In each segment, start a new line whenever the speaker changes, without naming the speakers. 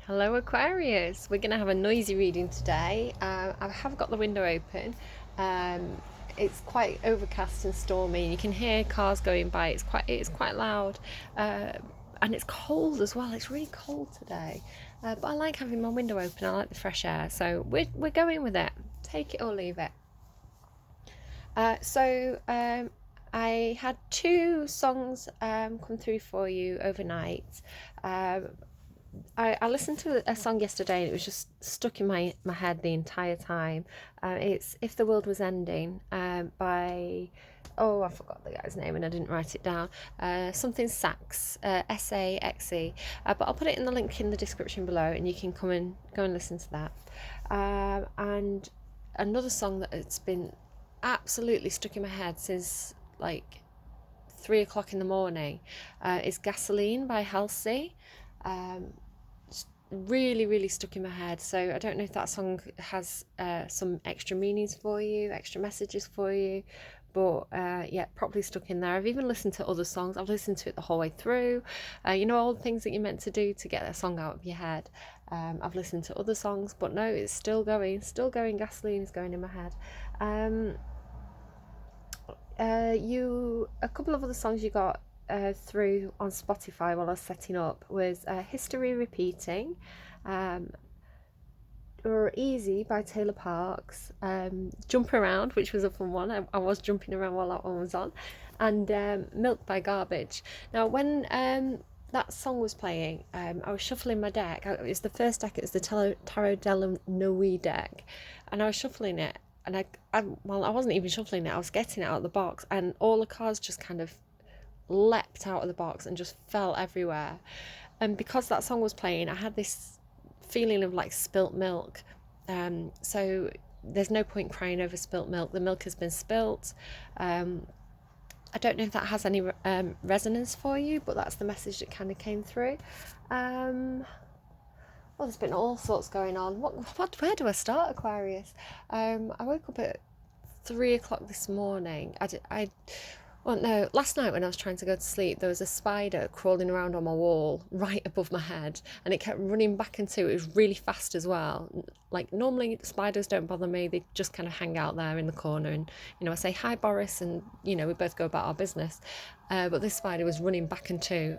Hello Aquarius, we're going to have a noisy reading today. I have got the window open. Um, it's quite overcast and stormy. You can hear cars going by. It's quite loud, and it's cold as well. It's really cold today, but I like having my window open. I like the fresh air, so we're going with it. Take it or leave it. So I had two songs come through for you overnight. Um, I listened to a song yesterday and it was just stuck in my head the entire time. It's If the World Was Ending by, oh, I forgot the guy's name and I didn't write it down. Something Saxe, Saxe. But I'll put it in the link in the description below and you can go and listen to that. And another song that it's been absolutely stuck in my head since like 3 o'clock in the morning is Gasoline by Halsey. Um, really stuck in my head, so I don't know if that song has some extra meanings for you, extra messages for you, but yeah, probably stuck in there. I've even listened to other songs. I've listened to it the whole way through. All the things that you're meant to do to get a song out of your head. I've listened to other songs, but no, it's still going. Gasoline is going in my head. A couple of other songs you got through on Spotify while I was setting up was History Repeating, um, or Easy by Taylor Parks, Jump Around, which was a fun one. I was jumping around while that one was on, and Milk by Garbage. Now, when that song was playing, I was shuffling my deck. It was the first deck, it was the Tarot Della Noe deck, and I was shuffling it. And I wasn't even shuffling it, I was getting it out of the box, and all the cards just kind of leapt out of the box and just fell everywhere. And because that song was playing, I had this feeling of like spilt milk. So there's no point crying over spilt milk. The milk has been spilt. I don't know if that has any resonance for you, but that's the message that kind of came through. Well, there's been all sorts going on. Where do I start, Aquarius? I woke up at 3 o'clock this morning. Well, no, last night when I was trying to go to sleep, there was a spider crawling around on my wall right above my head, and it kept running back and to. It was really fast as well. Like, normally spiders don't bother me, they just kind of hang out there in the corner, and I say hi Boris, and we both go about our business. But this spider was running back and to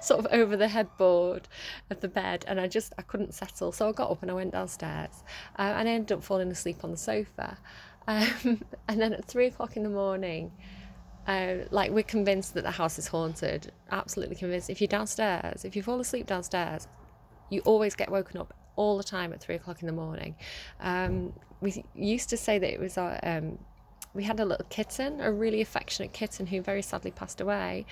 sort of over the headboard of the bed, and I couldn't settle, so I got up and I went downstairs, and I ended up falling asleep on the sofa. And then at 3 o'clock in the morning, like, we're convinced that the house is haunted, absolutely convinced. If you fall asleep downstairs, you always get woken up all the time at 3 o'clock in the morning. We used to say that it was we had a little kitten, a really affectionate kitten who very sadly passed away.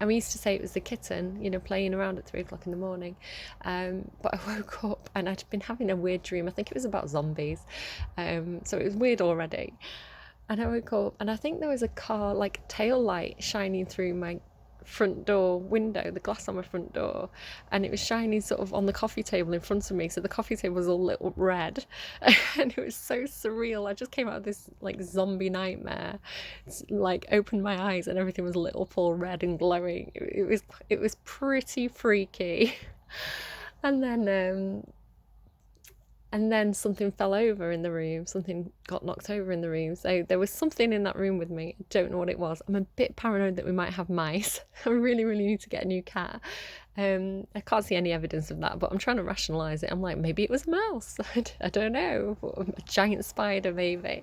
And we used to say it was the kitten, playing around at 3 o'clock in the morning. But I woke up and I'd been having a weird dream. I think it was about zombies. So it was weird already. And I woke up and I think there was a car, like, tail light shining through my front door window, the glass on my front door, and it was shining sort of on the coffee table in front of me, so the coffee table was all lit up red. And it was so surreal. I just came out of this like zombie nightmare. It's like opened my eyes and everything was lit up all red and glowing. It was pretty freaky. And then something fell over in the room. Something got knocked over in the room. So there was something in that room with me. I don't know what it was. I'm a bit paranoid that we might have mice. I really need to get a new cat. I can't see any evidence of that, but I'm trying to rationalise it. I'm like, maybe it was a mouse. I don't know. A giant spider, maybe.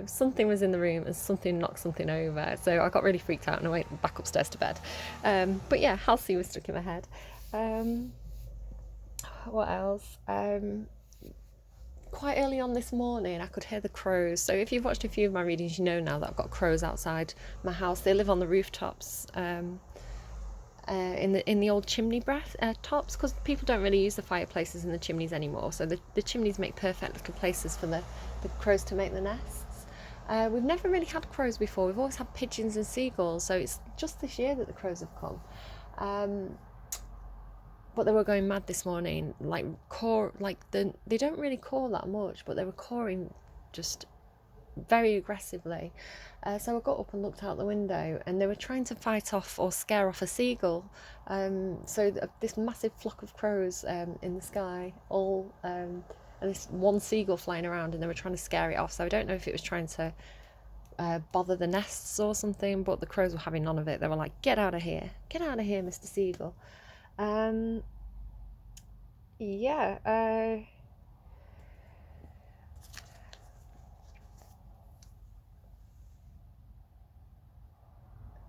Something was in the room and something knocked something over. So I got really freaked out and I went back upstairs to bed. But yeah, Halsey was stuck in my head. What else? Quite early on this morning, I could hear the crows. So if you've watched a few of my readings, you know now that I've got crows outside my house. They live on the rooftops, in the old chimney tops, because people don't really use the fireplaces in the chimneys anymore. So the chimneys make perfect little places for the crows to make the nests. We've never really had crows before. We've always had pigeons and seagulls. So it's just this year that the crows have come. But they were going mad this morning, they don't really caw that much, but they were cawing just very aggressively. So I got up and looked out the window, and they were trying to fight off or scare off a seagull. So this massive flock of crows in the sky, all and this one seagull flying around, and they were trying to scare it off. So I don't know if it was trying to bother the nests or something, but the crows were having none of it. They were like, get out of here, Mr. Seagull. Yeah.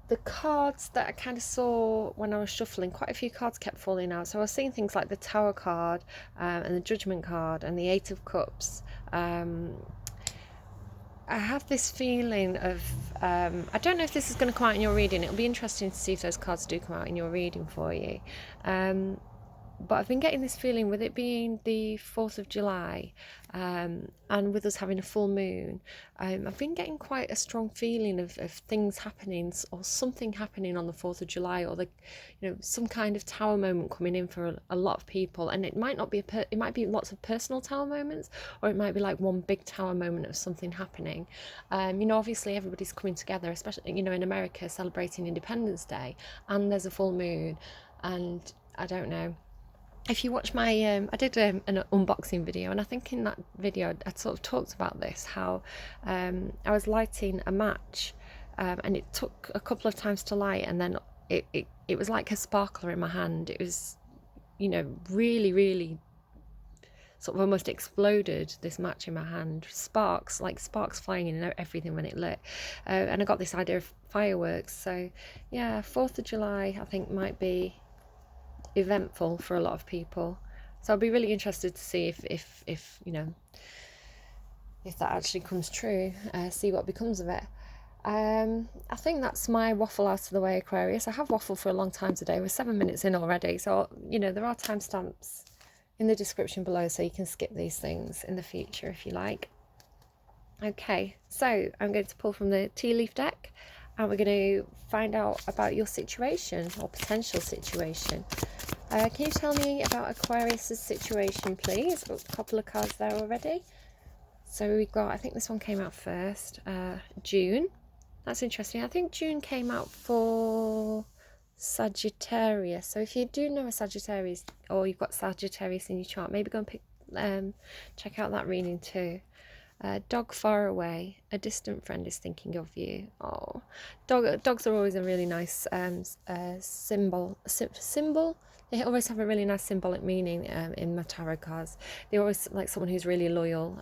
The cards that I kind of saw when I was shuffling, quite a few cards kept falling out. So I was seeing things like the Tower card and the Judgment card and the Eight of Cups. I have this feeling of, I don't know if this is going to come out in your reading. It'll be interesting to see if those cards do come out in your reading for you. But I've been getting this feeling, with it being the 4th of July and with us having a full moon, I've been getting quite a strong feeling of things happening, or something happening on the 4th of July, or some kind of tower moment coming in for a lot of people. And it might not be it might be lots of personal tower moments, or it might be like one big tower moment of something happening. Obviously everybody's coming together, especially in America, celebrating Independence Day, and there's a full moon, and I don't know. If you watch my, I did an unboxing video, and I think in that video I sort of talked about this, how I was lighting a match, and it took a couple of times to light, and then it was like a sparkler in my hand. It was, really, really sort of almost exploded, this match in my hand. Sparks flying in everything when it lit. And I got this idea of fireworks. So yeah, 4th of July I think might be eventful for a lot of people, so I'll be really interested to see if that actually comes true, see what becomes of it. I think that's my waffle out of the way, Aquarius. I have waffled for a long time today. We're 7 minutes in already, so there are timestamps in the description below, so you can skip these things in the future if you like. Okay, so I'm going to pull from the tea leaf deck, and we're going to find out about your situation or potential situation. Can you tell me about Aquarius's situation, please? Got a couple of cards there already. So we've got, I think this one came out first, June. That's interesting. I think June came out for Sagittarius. So if you do know a Sagittarius, or you've got Sagittarius in your chart, maybe go and check out that reading too. Dog far away, a distant friend is thinking of you. Oh, dogs are always a really nice symbol. They always have a really nice symbolic meaning in my tarot cards. They're always like someone who's really loyal.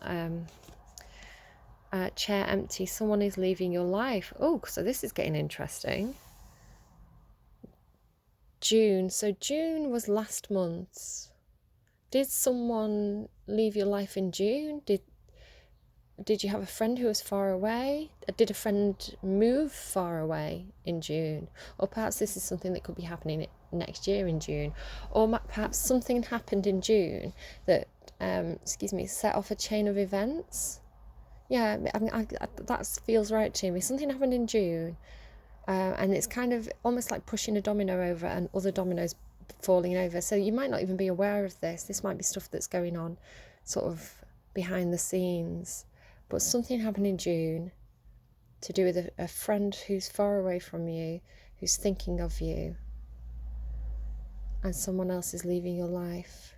Chair empty, someone is leaving your life. Oh, so this is getting interesting. June, so June was last month. Did someone leave your life in June? Did you have a friend who was far away? Did a friend move far away in June? Or perhaps this is something that could be happening next year in June. Or perhaps something happened in June that, set off a chain of events. Yeah, that feels right to me. Something happened in June, and it's kind of almost like pushing a domino over and other dominoes falling over. So you might not even be aware of this. This might be stuff that's going on sort of behind the scenes. But something happened in June to do with a friend who's far away from you, who's thinking of you, and someone else is leaving your life.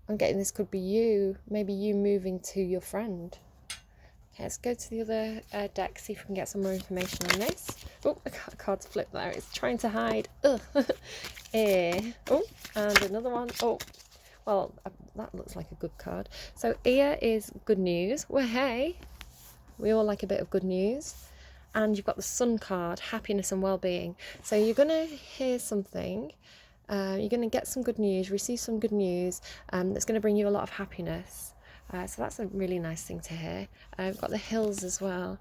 I'm getting this could be you, maybe you moving to your friend. Okay, let's go to the other deck, see if we can get some more information on this. Oh, a card's flipped there. It's trying to hide. Ugh. Oh, and another one. Oh, well, that looks like a good card. So ear is good news. Well, hey, we all like a bit of good news. And you've got the Sun card, happiness and well-being. So you're going to hear something. You're going to get some good news, receive some good news that's going to bring you a lot of happiness. So that's a really nice thing to hear. I've got the hills as well,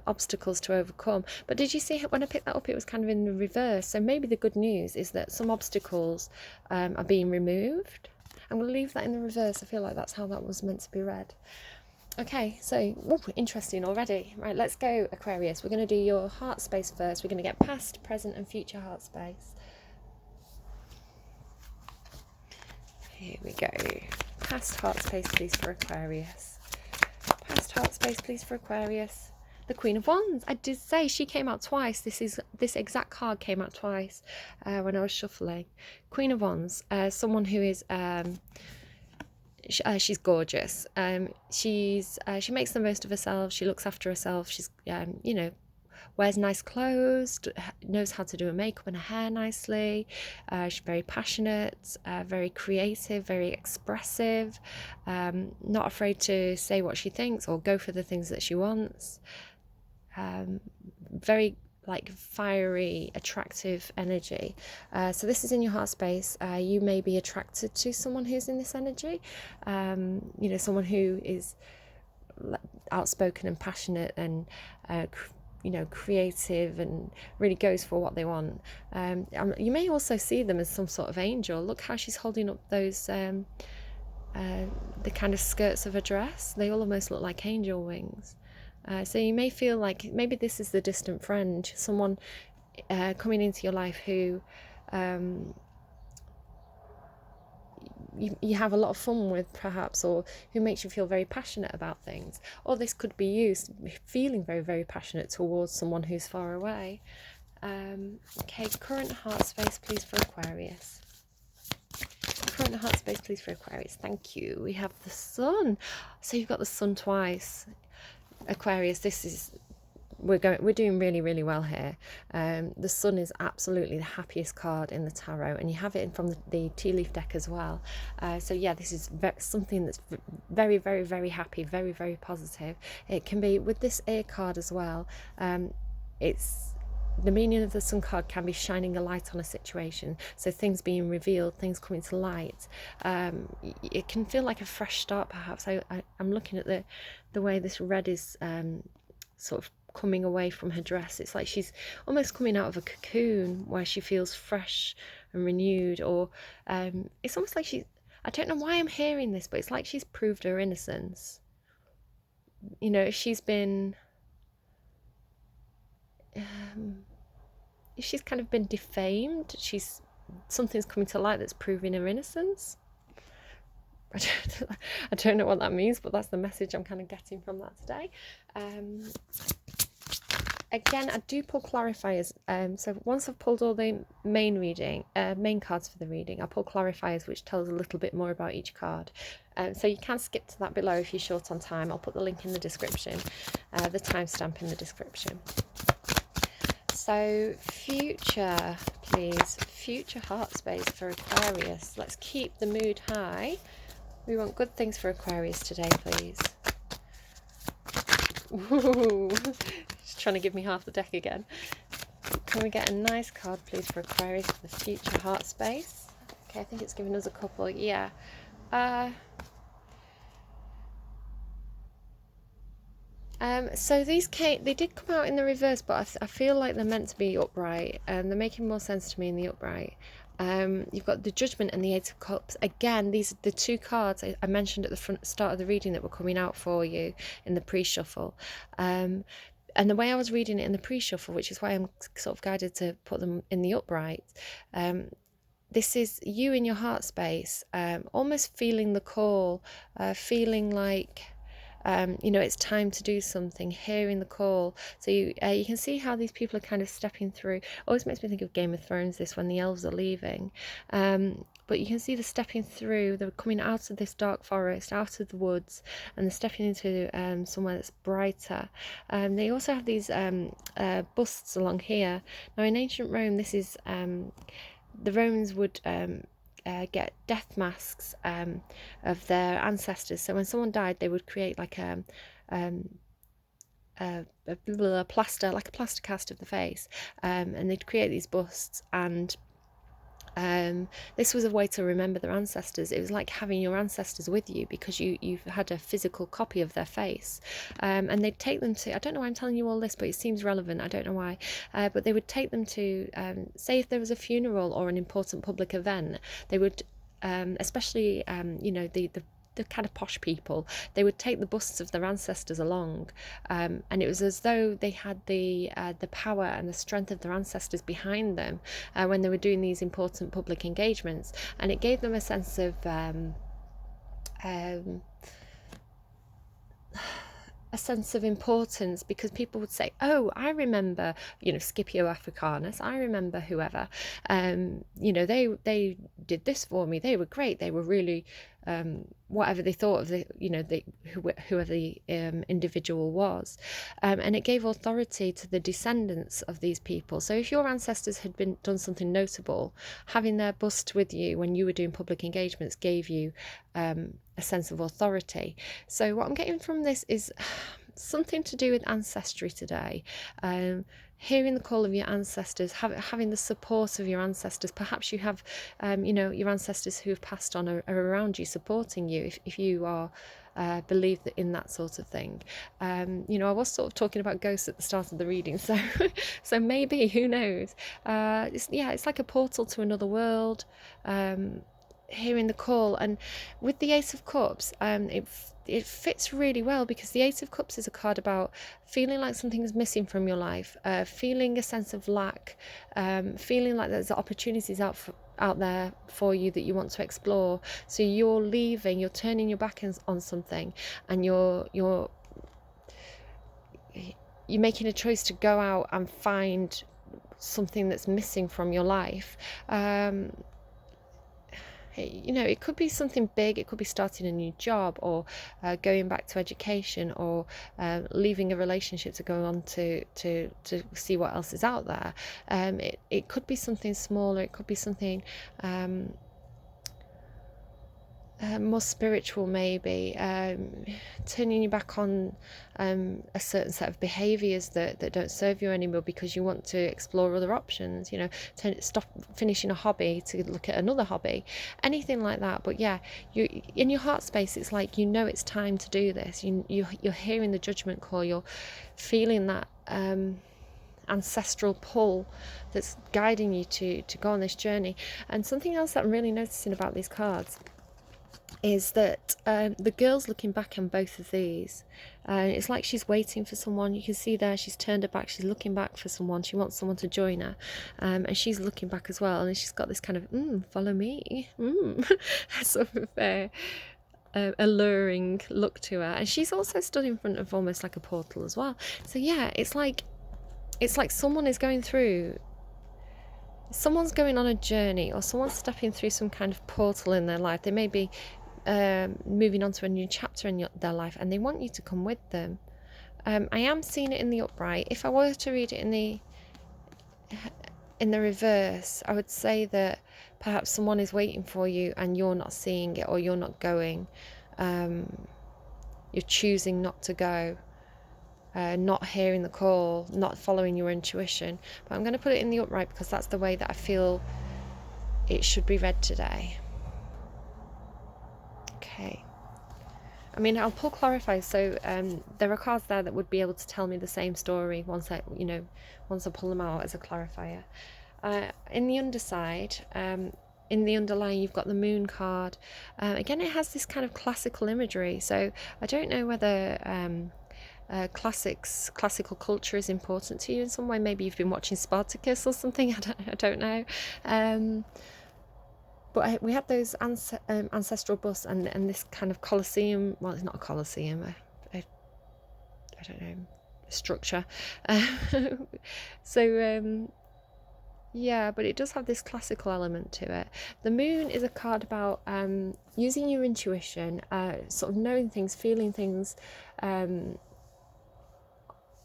obstacles to overcome. But did you see when I picked that up, it was kind of in the reverse. So maybe the good news is that some obstacles are being removed. I'm going to leave that in the reverse. I feel like that's how that was meant to be read. Okay, so interesting already. Right, let's go, Aquarius. We're going to do your heart space first. We're going to get past, present and future heart space. Here we go. Past heart space, please, for Aquarius. Past heart space, please, for Aquarius. The Queen of Wands. I did say she came out twice. This exact card came out twice when I was shuffling. Queen of Wands. Someone who is she's gorgeous. She makes the most of herself. She looks after herself. She's wears nice clothes, knows how to do her makeup and her hair nicely. She's very passionate, very creative, very expressive, not afraid to say what she thinks or go for the things that she wants. Very fiery, attractive energy. So this is in your heart space. You may be attracted to someone who's in this energy. Someone who is outspoken and passionate and creative and really goes for what they want. You may also see them as some sort of angel. Look how she's holding up those the kind of skirts of her dress. They all almost look like angel wings. So you may feel like maybe this is the distant friend, someone coming into your life who you have a lot of fun with, perhaps, or who makes you feel very passionate about things. Or this could be you feeling very, very passionate towards someone who's far away. Okay, current heart space, please, for Aquarius. Current heart space, please, for Aquarius. Thank you. We have the Sun. So you've got the Sun twice. Aquarius, we're doing really, really well here. The Sun is absolutely the happiest card in the tarot, and you have it from the tea leaf deck as well. So yeah, this is something that's very, very, very happy, very, very positive. It can be with this air card as well. It's the meaning of the Sun card can be shining a light on a situation, so things being revealed, things coming to light. It can feel like a fresh start, perhaps. I'm looking at the way this red is sort of coming away from her dress. It's like she's almost coming out of a cocoon where she feels fresh and renewed, or it's almost like I don't know why I'm hearing this, but it's like she's proved her innocence. She's been she's kind of been defamed. Something's coming to light that's proving her innocence. I don't know what that means, but that's the message I'm kind of getting from that today. Again, I do pull clarifiers. So once I've pulled all the main cards for the reading, I pull clarifiers, which tells a little bit more about each card. So you can skip to that below if you're short on time. I'll put the link in the description, the timestamp in the description. So future, please. Future heart space for Aquarius. Let's keep the mood high. We want good things for Aquarius today, please. Ooh, she's trying to give me half the deck again. Can we get a nice card, please, for Aquarius for the future heart space? Okay, I think it's giving us a couple. Yeah. So they did come out in the reverse, but I feel like they're meant to be upright, and they're making more sense to me in the upright. You've got the Judgment and the Eight of Cups. Again, these are the two cards I mentioned at the start of the reading that were coming out for you in the pre-shuffle. And the way I was reading it in the pre-shuffle, which is why I'm sort of guided to put them in the upright, this is you in your heart space, almost feeling the call, feeling like it's time to do something, hearing the call. So you can see how these people are kind of stepping through. Always makes me think of Game of Thrones, this, when the elves are leaving. But you can see the stepping through. They're coming out of this dark forest, out of the woods, and they're stepping into somewhere that's brighter. They also have these busts along here. Now in ancient Rome, this is the Romans would get death masks of their ancestors. So when someone died, they would create like a plaster, like a plaster cast of the face, and they'd create these busts. And this was a way to remember their ancestors. It was like having your ancestors with you, because you've had a physical copy of their face. And they'd take them to, I don't know why I'm telling you all this, but it seems relevant, I don't know why, but they would take them to, say if there was a funeral or an important public event, they would, especially, the kind of posh people, they would take the busts of their ancestors along, and it was as though they had the power and the strength of their ancestors behind them when they were doing these important public engagements, and it gave them a sense of a sense of importance, because people would say, oh, I remember, Scipio Africanus, I remember whoever, they did this for me, they were great, they were really, whatever they thought of whoever the individual was, and it gave authority to the descendants of these people. So if your ancestors had done something notable, having their bust with you when you were doing public engagements gave you a sense of authority. So what I'm getting from this is something to do with ancestry today. Hearing the call of your ancestors, having the support of your ancestors. Perhaps you have, your ancestors who have passed on are around you, supporting you, if you are believe in that sort of thing. I was sort of talking about ghosts at the start of the reading, so so maybe, who knows? It's like a portal to another world. Hearing the call, and with the Ace of Cups, it fits really well, because the Ace of Cups is a card about feeling like something is missing from your life, feeling a sense of lack, feeling like there's opportunities out there for you that you want to explore. So you're turning your back on something, and you're making a choice to go out and find something that's missing from your life. It could be something big. It could be starting a new job, or going back to education, or leaving a relationship to go on to see what else is out there. It could be something smaller. It could be something more spiritual, maybe, turning you back on a certain set of behaviours that don't serve you anymore, because you want to explore other options, stop finishing a hobby to look at another hobby, anything like that. But yeah, you in your heart space, it's like it's time to do this. You're hearing the judgment call, you're feeling that ancestral pull that's guiding you to go on this journey. And something else that I'm really noticing about these cards is that the girl's looking back on both of these. It's like she's waiting for someone. You can see there she's turned her back, she's looking back for someone, she wants someone to join her, and she's looking back as well, and she's got this kind of follow me sort of alluring look to her, and she's also stood in front of almost like a portal as well. So yeah, it's like someone's going on a journey, or someone's stepping through some kind of portal in their life. They may be moving on to a new chapter in their life, and they want you to come with them. I am seeing it in the upright. If I were to read it in the reverse, I would say that perhaps someone is waiting for you and you're not seeing it, or you're not going. You're choosing not to go. Not hearing the call, not following your intuition. But I'm going to put it in the upright because that's the way that I feel it should be read today. Okay. I mean, I'll pull clarify. So there are cards there that would be able to tell me the same story once I pull them out as a clarifier. In the underside, in the underlying, you've got the moon card. Again, it has this kind of classical imagery. So I don't know whether classical culture is important to you in some way. Maybe you've been watching Spartacus or something. I don't know. But we have those ancestral busts and this kind of Colosseum. Well, it's not a Colosseum. I don't know, structure. So yeah, but it does have this classical element to it. The moon is a card about using your intuition, sort of knowing things, feeling things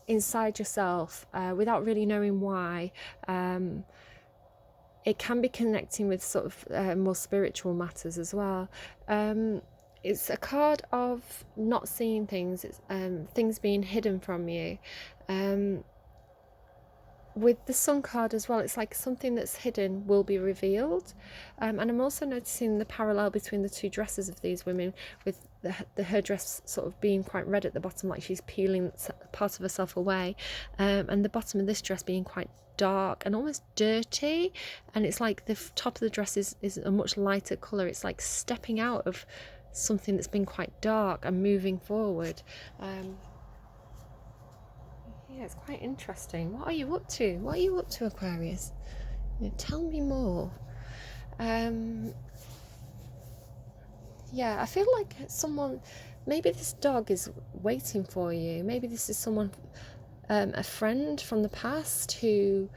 inside yourself without really knowing why. It can be connecting with sort of more spiritual matters as well. It's a card of not seeing things, it's things being hidden from you. With the Sun card as well, it's like something that's hidden will be revealed. And I'm also noticing the parallel between the two dresses of these women, with her dress sort of being quite red at the bottom, like she's peeling part of herself away, and the bottom of this dress being quite dark and almost dirty, and it's like the top of the dress is a much lighter colour. It's like stepping out of something that's been quite dark and moving forward. Yeah, it's quite interesting. What are you up to? What are you up to, Aquarius? Tell me more. Yeah, I feel like someone maybe this dog is waiting for you. Maybe this is someone, a friend from the past who,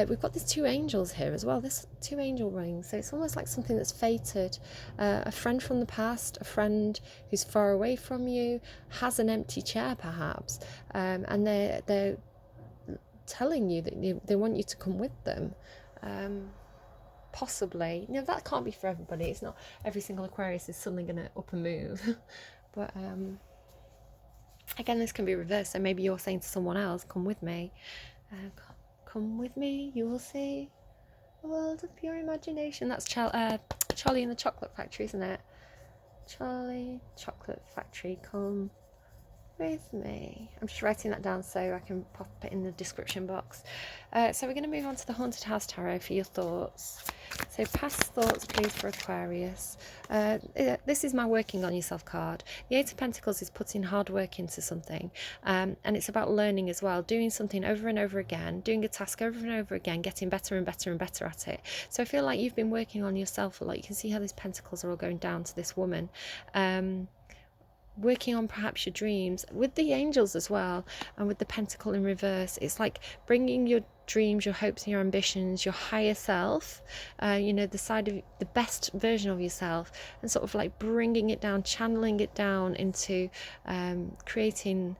we've got these 2 angels here as well. There's 2 angel rings, so it's almost like something that's fated. A friend from the past, a friend who's far away from you, has an empty chair perhaps, and they're telling you that they want you to come with them. Possibly, that can't be for everybody. It's not every single Aquarius is suddenly going to up and move. But again, this can be reversed. So maybe you're saying to someone else, come with me. Come with me, you will see a world of pure imagination. That's Charlie in the Chocolate Factory, isn't it? Charlie, Chocolate Factory, come with me. I'm just writing that down so I can pop it in the description box. So we're going to move on to the Haunted House Tarot for your thoughts. So past thoughts, please, for Aquarius. This is my working on yourself card. The 8 of Pentacles is putting hard work into something, and it's about learning as well, doing something over and over again, doing a task over and over again, getting better and better and better at it. So I feel like you've been working on yourself a lot. You can see how these pentacles are all going down to this woman. Working on perhaps your dreams with the angels as well, and with the pentacle in reverse. It's like bringing your dreams, your hopes and your ambitions, your higher self, the side of the best version of yourself, and sort of like bringing it down, channeling it down into creating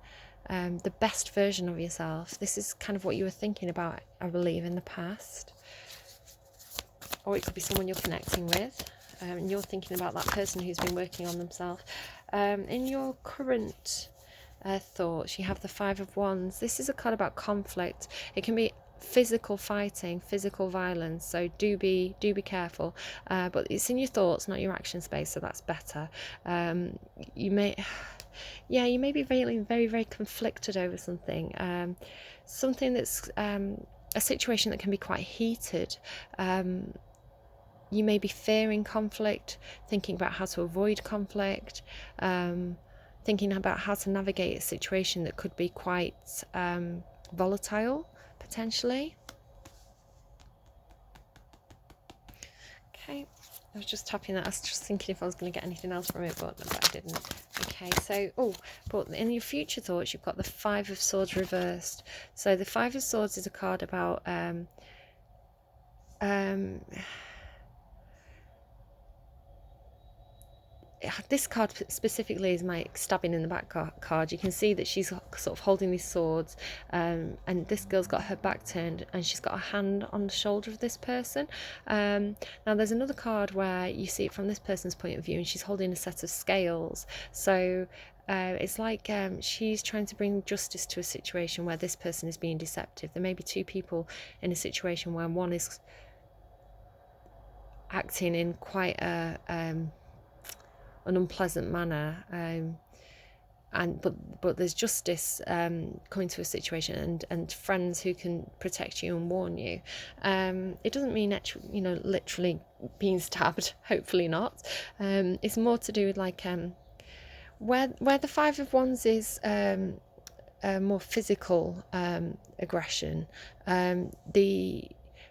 the best version of yourself. This is kind of what you were thinking about, I believe, in the past, or it could be someone you're connecting with. And you're thinking about that person who's been working on themselves. In your current thoughts, you have the 5 of Wands. This is a card about conflict. It can be physical fighting, physical violence, so do be careful. But it's in your thoughts, not your action space, so that's better. You may be feeling very, very conflicted over something. Something that's a situation that can be quite heated. You may be fearing conflict, thinking about how to avoid conflict, thinking about how to navigate a situation that could be quite volatile, potentially. Okay, I was just tapping that. I was just thinking if I was going to get anything else from it, but I didn't. Okay, so, but in your future thoughts, you've got the 5 of Swords reversed. So the 5 of Swords is a card about this card specifically is my stabbing in the back card. You can see that she's sort of holding these swords, and this girl's got her back turned and she's got a hand on the shoulder of this person. Now there's another card where you see it from this person's point of view, and she's holding a set of scales. So it's like she's trying to bring justice to a situation where this person is being deceptive. There may be 2 people in a situation where one is acting in quite an unpleasant manner, but there's justice coming to a situation, and friends who can protect you and warn you. It doesn't mean literally being stabbed, hopefully not. It's more to do with like where the 5 of Wands is more physical aggression. The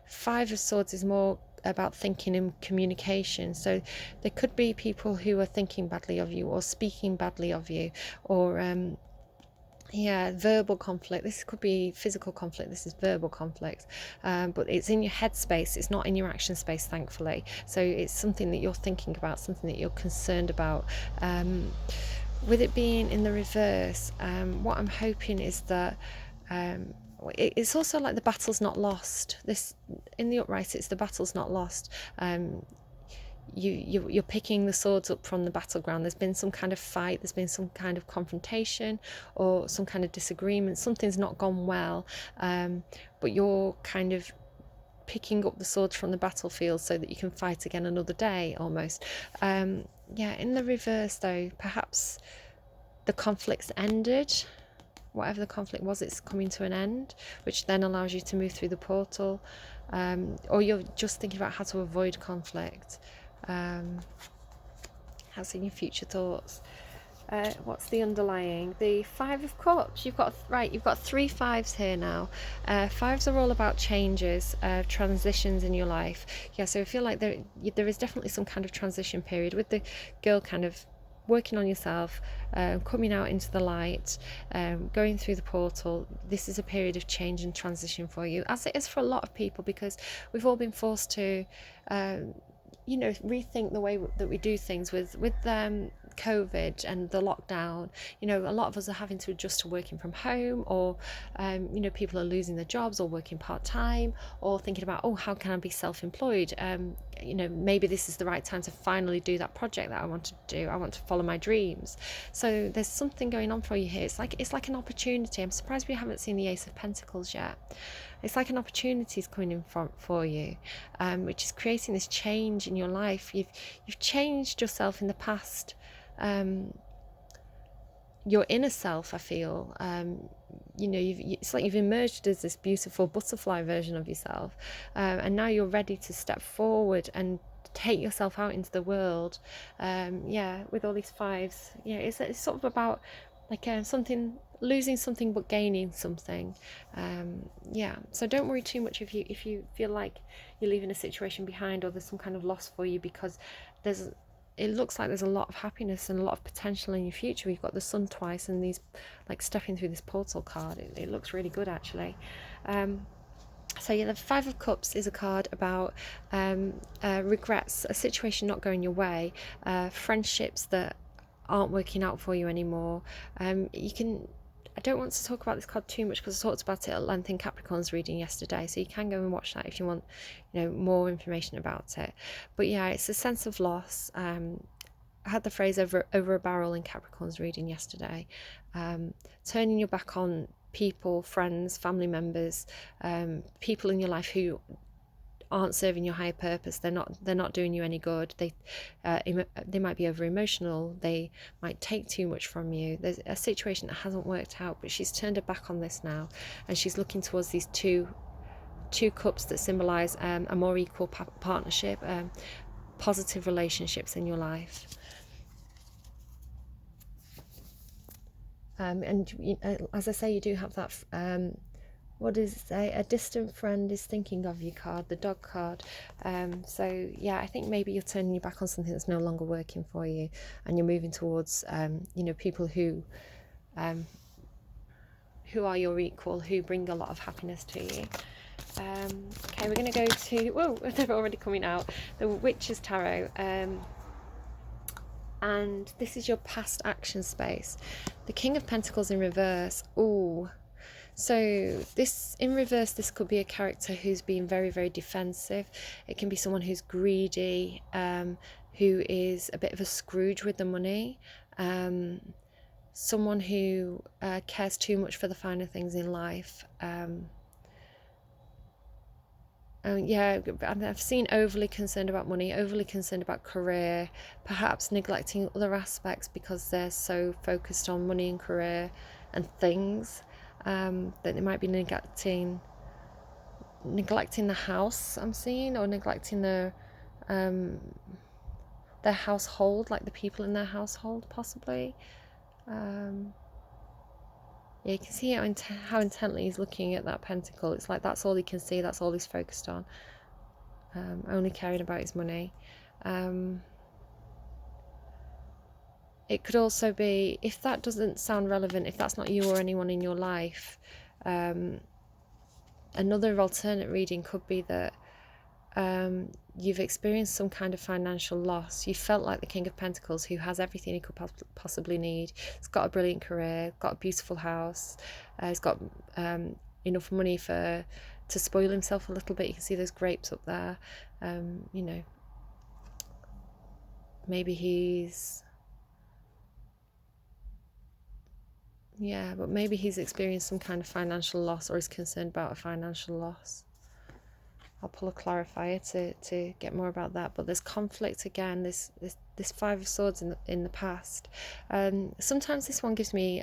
5 of Swords is more about thinking and communication. So there could be people who are thinking badly of you or speaking badly of you, or verbal conflict. This could be physical conflict, this is verbal conflict, but it's in your head space, it's not in your action space, thankfully. So it's something that you're thinking about, something that you're concerned about. With it being in the reverse, what I'm hoping is that it's also like the battle's not lost. This in the upright, it's the battle's not lost. You're picking the swords up from the battleground. There's been some kind of fight, there's been some kind of confrontation or some kind of disagreement. Something's not gone well, but you're kind of picking up the swords from the battlefield so that you can fight again another day, almost. In the reverse though, perhaps the conflict's ended. Whatever the conflict was, it's coming to an end, which then allows you to move through the portal, or you're just thinking about how to avoid conflict. How's in your future thoughts? What's the underlying? The 5 of Cups. You've got 3 5s here now. 5s are all about changes, transitions in your life. So I feel like there is definitely some kind of transition period with the girl kind of working on yourself, coming out into the light, going through the portal. This is a period of change and transition for you, as it is for a lot of people, because we've all been forced to rethink the way that we do things with COVID and the lockdown. A lot of us are having to adjust to working from home, or people are losing their jobs or working part-time, or thinking about, oh, how can I be self-employed? Maybe this is the right time to finally do that project that I want to do. I want to follow my dreams. So there's something going on for you here. It's like an opportunity. I'm surprised we haven't seen the Ace of Pentacles yet. It's like an opportunity is coming in front for you, which is creating this change in your life. You've changed yourself in the past. Your inner self, I feel, it's like you've emerged as this beautiful butterfly version of yourself, and now you're ready to step forward and take yourself out into the world. With all these fives, it's sort of about like losing something but gaining something. So don't worry too much if you feel like you're leaving a situation behind, or there's some kind of loss for you, because it looks like there's a lot of happiness and a lot of potential in your future. We've got the sun twice, and these, like, stepping through this portal card, it looks really good, actually. The Five of Cups is a card about regrets, a situation not going your way, friendships that aren't working out for you anymore. I don't want to talk about this card too much, because I talked about it at length in Capricorn's reading yesterday, so you can go and watch that if you want more information about it. But it's a sense of loss. I had the phrase over a barrel in Capricorn's reading yesterday. Turning your back on people, friends, family members, people in your life who aren't serving your higher purpose. They're not doing you any good. They might be over emotional. They might take too much from you. There's a situation that hasn't worked out, but she's turned her back on this now, and she's looking towards these two cups that symbolize a more equal partnership, positive relationships in your life. As I say, you do have that a distant friend is thinking of you card, the dog card. I think maybe you're turning your back on something that's no longer working for you, and you're moving towards people who are your equal, who bring a lot of happiness to you. We're going to go to, they're already coming out, the Witch's Tarot. And this is your past action space. The King of Pentacles in reverse. Ooh. So this, in reverse, this could be a character who's being very, very defensive. It can be someone who's greedy, who is a bit of a Scrooge with the money, someone who cares too much for the finer things in life. I've seen overly concerned about money, overly concerned about career, perhaps neglecting other aspects because they're so focused on money and career and things. That they might be neglecting the house, I'm seeing, or neglecting their household, like the people in their household, possibly. You can see how intently he's looking at that pentacle. It's like that's all he can see, that's all he's focused on, only caring about his money. It could also be, if that doesn't sound relevant, if that's not you or anyone in your life, another alternate reading could be that you've experienced some kind of financial loss. You felt like the King of Pentacles, who has everything he could possibly need. He's got a brilliant career, got a beautiful house, he's got enough money to spoil himself a little bit. You can see those grapes up there. Maybe he's... but maybe he's experienced some kind of financial loss, or is concerned about a financial loss. I'll pull a clarifier to get more about that. But there's conflict again. This Five of Swords in the past. Sometimes this one gives me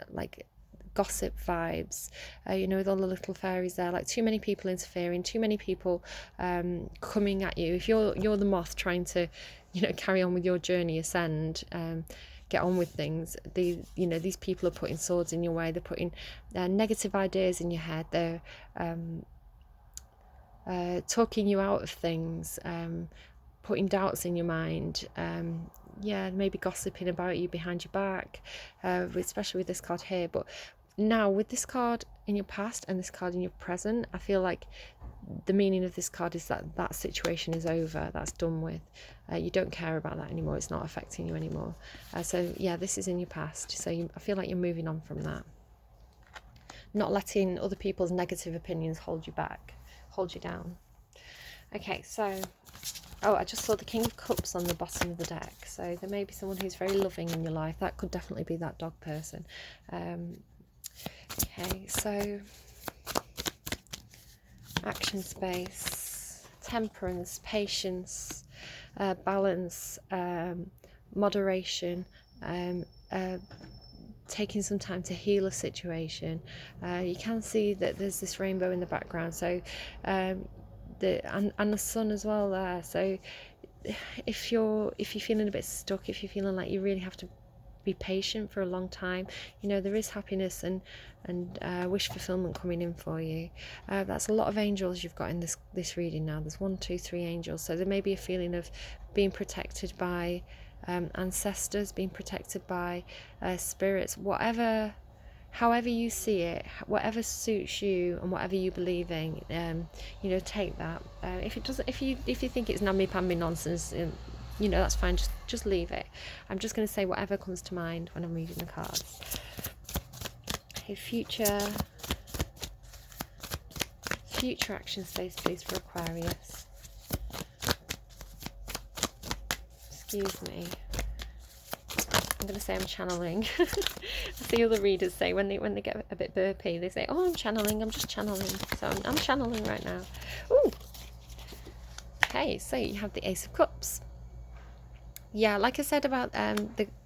like gossip vibes. With all the little fairies there, like too many people interfering, too many people coming at you. If you're the moth trying to, carry on with your journey, ascend. Get on with things. These people are putting swords in your way. They're putting negative ideas in your head. They're talking you out of things. putting doubts in your mind, yeah, maybe gossiping about you behind your back, especially with this card here. But now with this card in your past and this card in your present, I feel like the meaning of this card is that that situation is over, that's done with. You don't care about that anymore, it's not affecting you anymore. So yeah, this is in your past, so I feel like you're moving on from that, not letting other people's negative opinions hold you back, hold you down. Okay, so I just saw the King of Cups on the bottom of the deck, so there may be someone who's very loving in your life. That could definitely be that dog person. Okay, so action space, temperance, patience, balance, moderation, taking some time to heal a situation. You can see that there's this rainbow in the background, so and the sun as well there. So if you're feeling a bit stuck, if you're feeling like you really have to be patient for a long time, you know, there is happiness and wish fulfillment coming in for you. That's a lot of angels you've got in this reading now. There's 1, 2, 3 angels, so there may be a feeling of being protected by ancestors, being protected by spirits, however you see it, whatever suits you and whatever you believe in, you know, take that. If it doesn't, if you think it's namby-pamby nonsense, you know, that's fine, just leave it. I'm just going to say whatever comes to mind when I'm reading the cards. Okay, future action space, please, for Aquarius. Excuse me. I'm going to say I'm channeling. I see other readers say when they get a bit burpy, they say, "Oh, I'm channeling. I'm just channeling." So I'm channeling right now. Ooh. Okay, so you have the Ace of Cups. Yeah, like I said about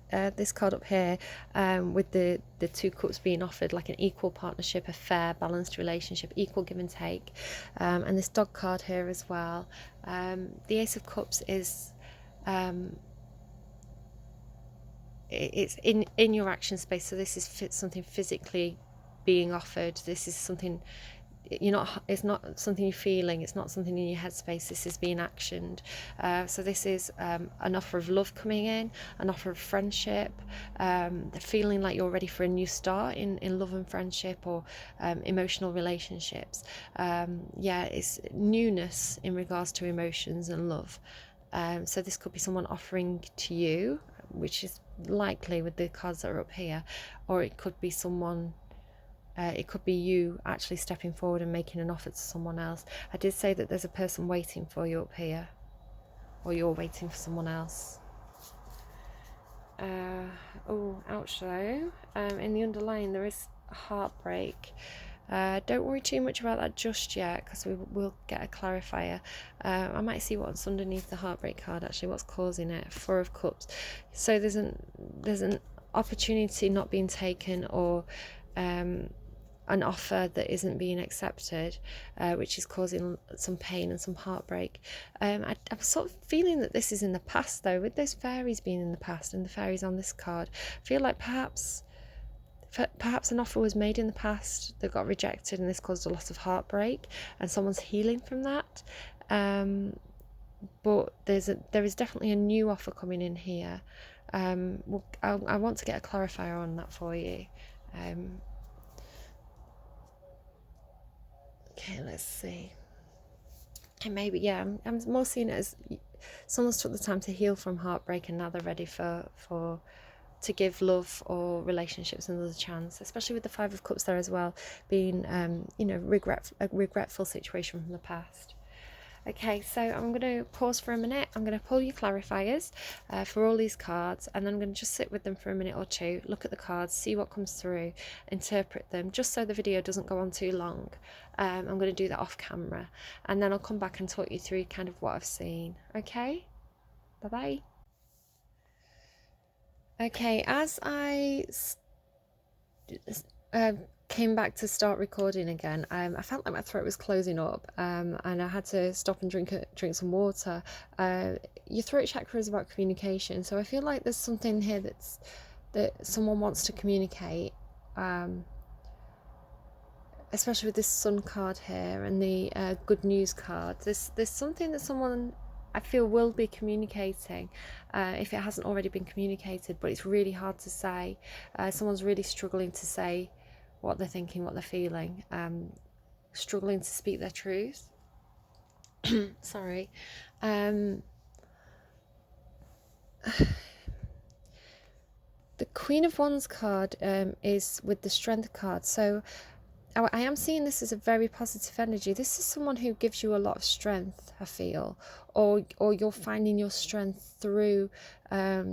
this card up here, with the 2 cups being offered like an equal partnership, a fair, balanced relationship, equal give and take, and this dog card here as well. The Ace of Cups is it's in your action space, so this is something physically being offered. This is something it's not something you're feeling, it's not something in your headspace, this is being actioned. So this is an offer of love coming in, an offer of friendship, feeling like you're ready for a new start in love and friendship, or emotional relationships. Yeah, it's newness in regards to emotions and love. So this could be someone offering to you, which is likely with the cards that are up here, or it could be someone, it could be you actually stepping forward and making an offer to someone else. I did say that there's a person waiting for you up here, or you're waiting for someone else. Oh, ouch though. In the underlying there is a heartbreak. Don't worry too much about that just yet, because we will get a clarifier. I might see what's underneath the heartbreak card, actually, what's causing it. 4 of Cups. So there's an opportunity not being taken, or an offer that isn't being accepted, which is causing some pain and some heartbreak. I'm sort of feeling that this is in the past though, with those fairies being in the past and the fairies on this card. I feel like perhaps an offer was made in the past that got rejected, and this caused a lot of heartbreak, and someone's healing from that. But there is definitely a new offer coming in here. I want to get a clarifier on that for you. Okay, let's see. And maybe, yeah, I'm more seeing it as someone's took the time to heal from heartbreak, and now they're ready to give love or relationships another chance, especially with the 5 of Cups there as well, being a regretful situation from the past. Okay, so I'm going to pause for a minute. I'm going to pull your clarifiers for all these cards, and then I'm going to just sit with them for a minute or two, look at the cards, see what comes through, interpret them, just so the video doesn't go on too long. I'm going to do that off camera, and then I'll come back and talk you through kind of what I've seen. Okay, bye-bye. Okay, as I came back to start recording again, I felt like my throat was closing up, and I had to stop and drink some water. Your throat chakra is about communication, so I feel like there's something here that someone wants to communicate, especially with this sun card here and the good news card. There's something that someone I feel will be communicating, if it hasn't already been communicated, but it's really hard to say. Someone's really struggling to say what they're thinking, what they're feeling, struggling to speak their truth. Sorry. The Queen of Wands card is with the Strength card. So I am seeing this as a very positive energy. This is someone who gives you a lot of strength, I feel, or you're finding your strength through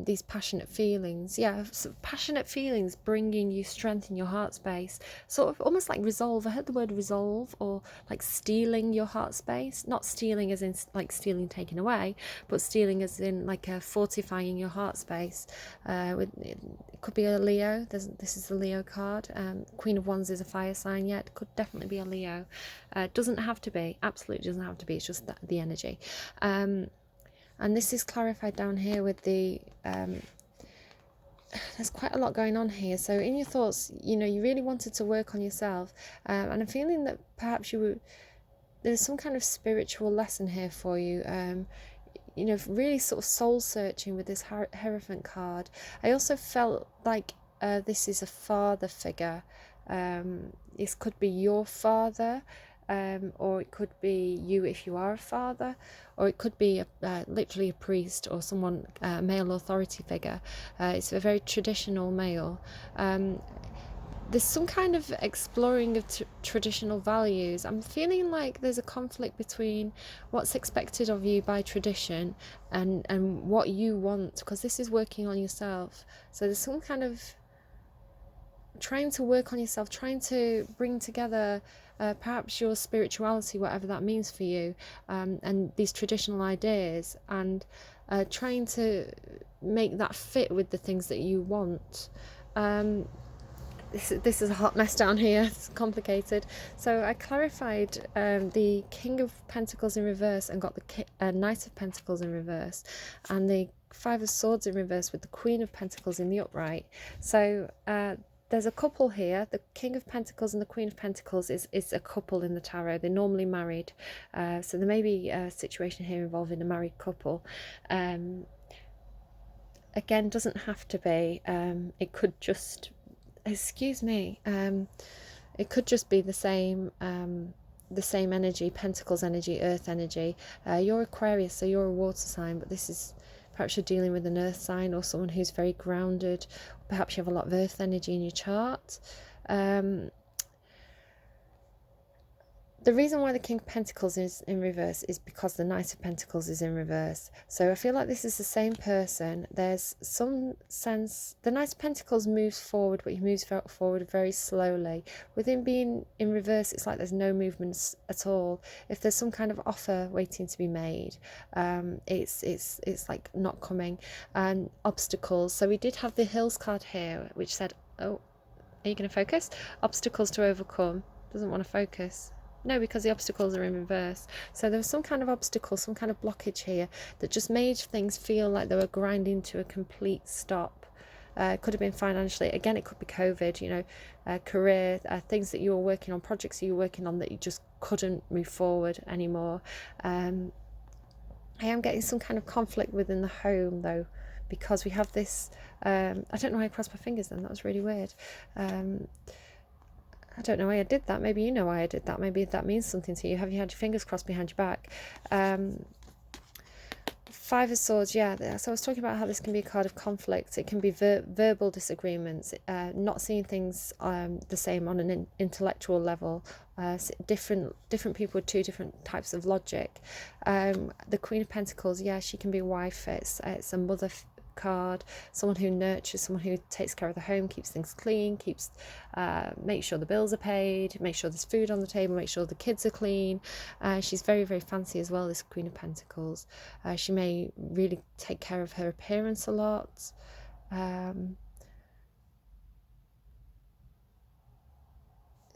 these passionate feelings. Yeah, so passionate feelings bringing you strength in your heart space, sort of almost like resolve. I heard the word resolve, or like stealing your heart space. Not stealing as in like stealing, taken away, but stealing as in like fortifying your heart space. It could be a Leo. This is the Leo card. Queen of Wands is a fire sign. Yeah, it could definitely be a Leo. Doesn't have to be. Absolutely doesn't have to be. It's just the energy. And this is clarified down here with the there's quite a lot going on here. So in your thoughts, you know, you really wanted to work on yourself, and I'm feeling that perhaps there's some kind of spiritual lesson here for you. You know, really sort of soul searching with this Hierophant card. I also felt like this is a father figure. This could be your father, or it could be you if you are a father, or it could be literally a priest or someone, male authority figure. It's a very traditional male. There's some kind of exploring of traditional values. I'm feeling like there's a conflict between what's expected of you by tradition and what you want, because this is working on yourself. So there's some kind of trying to work on yourself, trying to bring together perhaps your spirituality, whatever that means for you, and these traditional ideas, and trying to make that fit with the things that you want. This is a hot mess down here. It's complicated. So I clarified the King of Pentacles in reverse and got the Knight of Pentacles in reverse, and the Five of Swords in reverse with the Queen of Pentacles in the upright. So there's a couple here. The King of Pentacles and the Queen of Pentacles is a couple in the tarot. They're normally married. So there may be a situation here involving a married couple. Again, doesn't have to be. It could just... Excuse me. It could just be the same energy, Pentacles energy, Earth energy. You're Aquarius, so you're a water sign, but this is perhaps you're dealing with an Earth sign or someone who's very grounded. Perhaps you have a lot of Earth energy in your chart. The reason why the King of Pentacles is in reverse is because the Knight of Pentacles is in reverse. So I feel like this is the same person. There's some sense... The Knight of Pentacles moves forward, but he moves forward very slowly. With him being in reverse, it's like there's no movements at all. If there's some kind of offer waiting to be made, it's like not coming. And obstacles. So we did have the Hills card here, which said, oh, are you going to focus? Obstacles to overcome. Doesn't want to focus. No, because the obstacles are in reverse. So there was some kind of obstacle, some kind of blockage here that just made things feel like they were grinding to a complete stop. It could have been financially. Again, it could be COVID, you know, career, things that you were working on, projects that you were working on that you just couldn't move forward anymore. I am getting some kind of conflict within the home, though, because we have this... I don't know why I crossed my fingers then. That was really weird. I don't know why I did that. Maybe you know why I did that. Maybe that means something to you. Have you had your fingers crossed behind your back? Five of Swords, yeah. So I was talking about how this can be a card of conflict. It can be verbal disagreements, not seeing things the same on an intellectual level. Different people with two different types of logic. The Queen of Pentacles, yeah, she can be a wife. It's a mother card, someone who nurtures, someone who takes care of the home, keeps things clean, makes sure the bills are paid, makes sure there's food on the table, makes sure the kids are clean. She's very, very fancy as well, this Queen of Pentacles. She may really take care of her appearance a lot.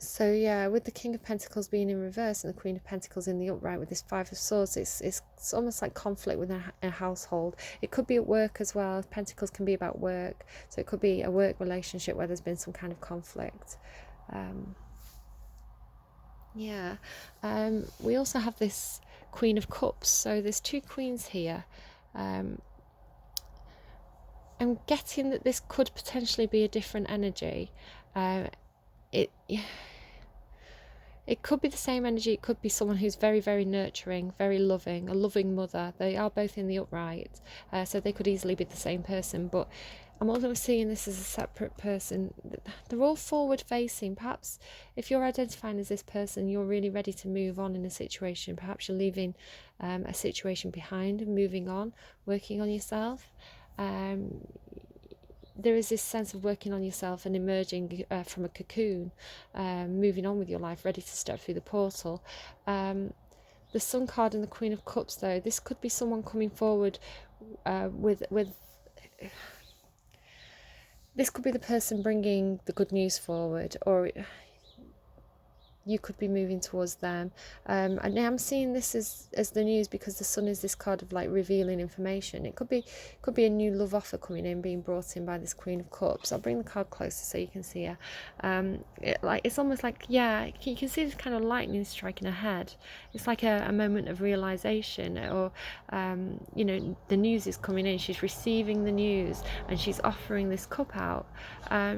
So yeah, with the King of Pentacles being in reverse and the Queen of Pentacles in the upright with this Five of Swords, it's almost like conflict within a household. It could be at work as well. Pentacles can be about work, so it could be a work relationship where there's been some kind of conflict. We also have this Queen of Cups. So there's 2 queens here. I'm getting that this could potentially be a different energy. It could be the same energy. It could be someone who's very, very nurturing, very loving, a loving mother. They are both in the upright, so they could easily be the same person. But I'm also seeing this as a separate person. They're all forward facing. Perhaps if you're identifying as this person, you're really ready to move on in a situation. Perhaps you're leaving a situation behind and moving on, working on yourself. There is this sense of working on yourself and emerging from a cocoon, moving on with your life, ready to step through the portal. The Sun card and the Queen of Cups, though, this could be someone coming forward with this could be the person bringing the good news forward, or you could be moving towards them. And I'm seeing this as the news, because the Sun is this card of like revealing information. It could be a new love offer coming in, being brought in by this Queen of Cups. I'll bring the card closer so you can see her. It's almost like, yeah, you can see this kind of lightning striking her head. It's like a moment of realization, or the news is coming in. She's receiving the news and she's offering this cup out.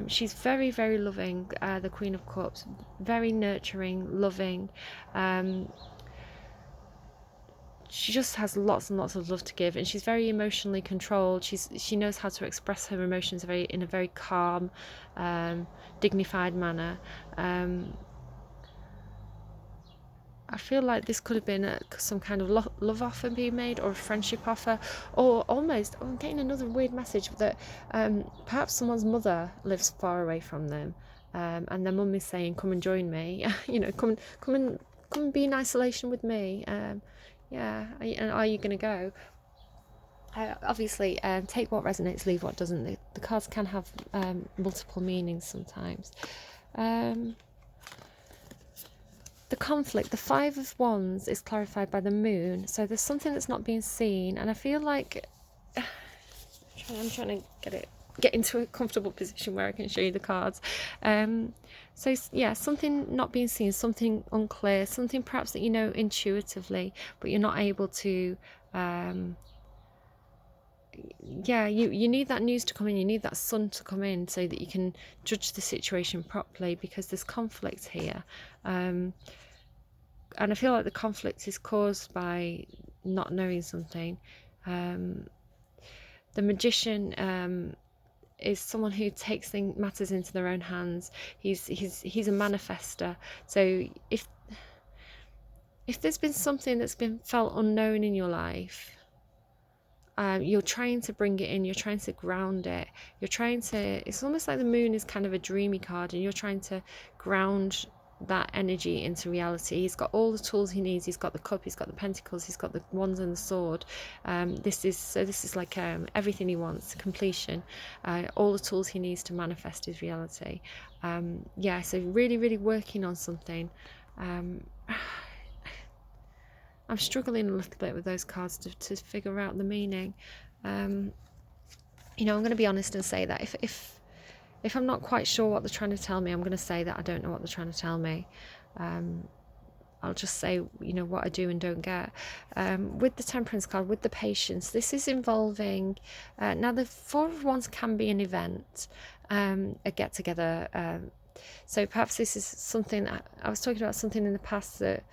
She's very, very loving, the Queen of Cups, very nurturing, loving. She just has lots and lots of love to give, and she's very emotionally controlled. She knows how to express her emotions in a very calm, dignified manner. I feel like this could have been some kind of love offer being made, or a friendship offer, or almost, I'm getting another weird message that perhaps someone's mother lives far away from them, and their mum is saying, come and join me, come and be in isolation with me. And are you going to go? Obviously, take what resonates, leave what doesn't. The cards can have multiple meanings sometimes. The conflict, the 5 of Wands, is clarified by the Moon. So there's something that's not being seen, and I feel like I'm trying to get into a comfortable position where I can show you the cards. So yeah, something not being seen, something unclear, something perhaps that you know intuitively, but you're not able to. You need that news to come in. You need that sun to come in so that you can judge the situation properly, because there's conflict here. And I feel like the conflict is caused by not knowing something. The Magician is someone who takes matters into their own hands. He's a manifester. So if there's been something that's been felt unknown in your life, you're trying to bring it in, you're trying to ground it, it's almost like the Moon is kind of a dreamy card, and you're trying to ground that energy into reality. He's got all the tools he needs. He's got the cup, he's got the pentacles, he's got the wands and the sword. This is like everything he wants, completion, all the tools he needs to manifest his reality. So really, really working on something. I'm struggling a little bit with those cards to figure out the meaning. I'm going to be honest and say that if I'm not quite sure what they're trying to tell me, I'm going to say that I don't know what they're trying to tell me. I'll just say, what I do and don't get. With the Temperance card, with the Patience, this is involving... now, the 4 of Wands can be an event, a get-together. So perhaps this is something... I was talking about something in the past that...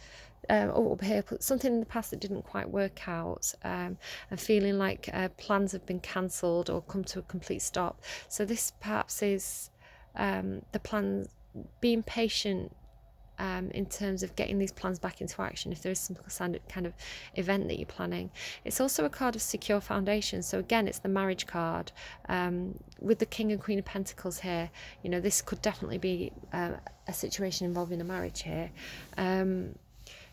something in the past that didn't quite work out, and feeling like plans have been cancelled or come to a complete stop. So this perhaps is the plan, being patient in terms of getting these plans back into action if there is some kind of event that you're planning. It's also a card of secure foundation. So again, it's the marriage card with the King and Queen of Pentacles here. This could definitely be a situation involving a marriage here.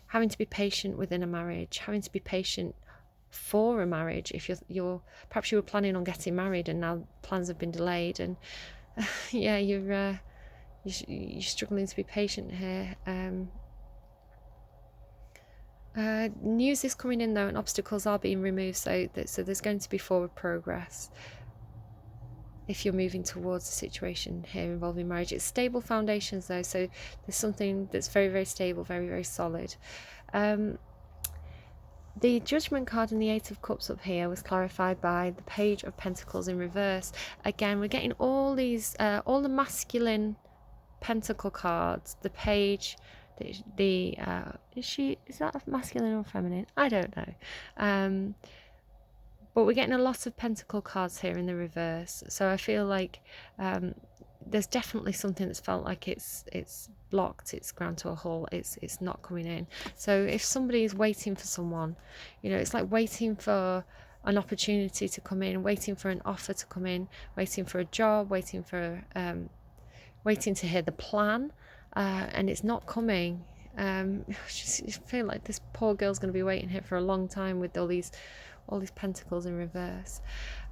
Having to be patient within a marriage, having to be patient for a marriage. If you're perhaps you were planning on getting married and now plans have been delayed, and you're struggling to be patient here. News is coming in though, and obstacles are being removed, so there's going to be forward progress if you're moving towards a situation here involving marriage. It's stable foundations though, so there's something that's very, very stable, very, very solid. The Judgment card and the Eight of Cups up here was clarified by the Page of Pentacles in reverse. Again, we're getting all these, all the masculine pentacle cards. The Page, is that masculine or feminine? I don't know. But we're getting a lot of pentacle cards here in the reverse. So I feel like there's definitely something that's felt like it's blocked, it's ground to a halt, it's not coming in. So if somebody is waiting for someone, it's like waiting for an opportunity to come in, waiting for an offer to come in, waiting for a job, waiting to hear the plan, and it's not coming. I feel like this poor girl's going to be waiting here for a long time with all these pentacles in reverse.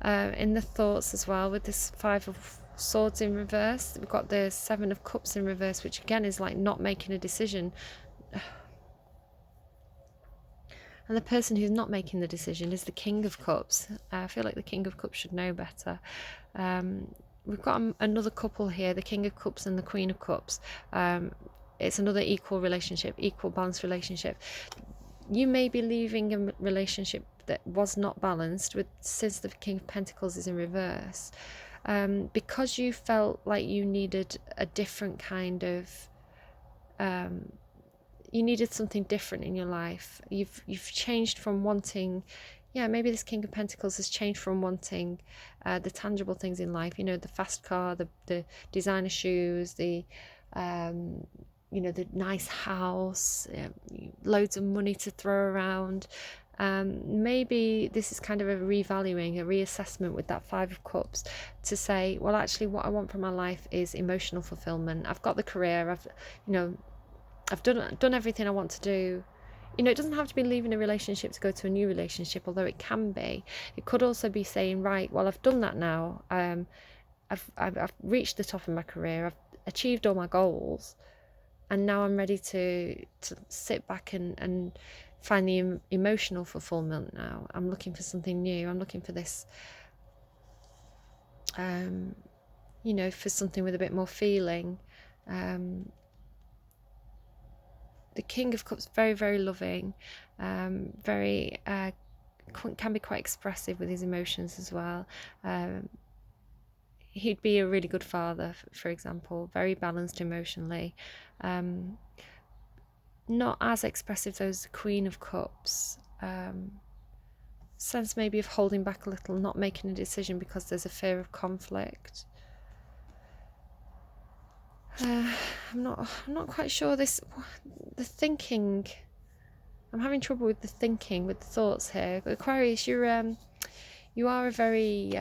In the thoughts as well, with this Five of Swords in reverse, we've got the Seven of Cups in reverse, which again is like not making a decision. And the person who's not making the decision is the King of Cups. I feel like the King of Cups should know better. We've got another couple here, the King of Cups and the Queen of Cups. It's another equal relationship, equal balanced relationship. You may be leaving a relationship that was not balanced since the King of Pentacles is in reverse, because you felt like you needed a different kind of you needed something different in your life. You've changed from wanting, maybe this King of Pentacles has changed from wanting the tangible things in life, the fast car, the designer shoes, the nice house, loads of money to throw around. Maybe this is kind of a revaluing, a reassessment with that Five of Cups, to say, well, actually what I want from my life is emotional fulfillment. I've got the career, I've done everything I want to do. It doesn't have to be leaving a relationship to go to a new relationship, although it can be. It could also be saying, right, well, I've done that now. I've reached the top of my career. I've achieved all my goals, and now I'm ready to sit back and find the emotional fulfillment now. I'm looking for something new. I'm looking for this, for something with a bit more feeling. The King of Cups, very, very loving, very can be quite expressive with his emotions as well. He'd be a really good father, for example, very balanced emotionally. Not as expressive though as the Queen of Cups. Sense maybe of holding back a little, not making a decision because there's a fear of conflict. I'm not quite sure the thinking. I'm having trouble with the thinking, with the thoughts here. Aquarius, you are a very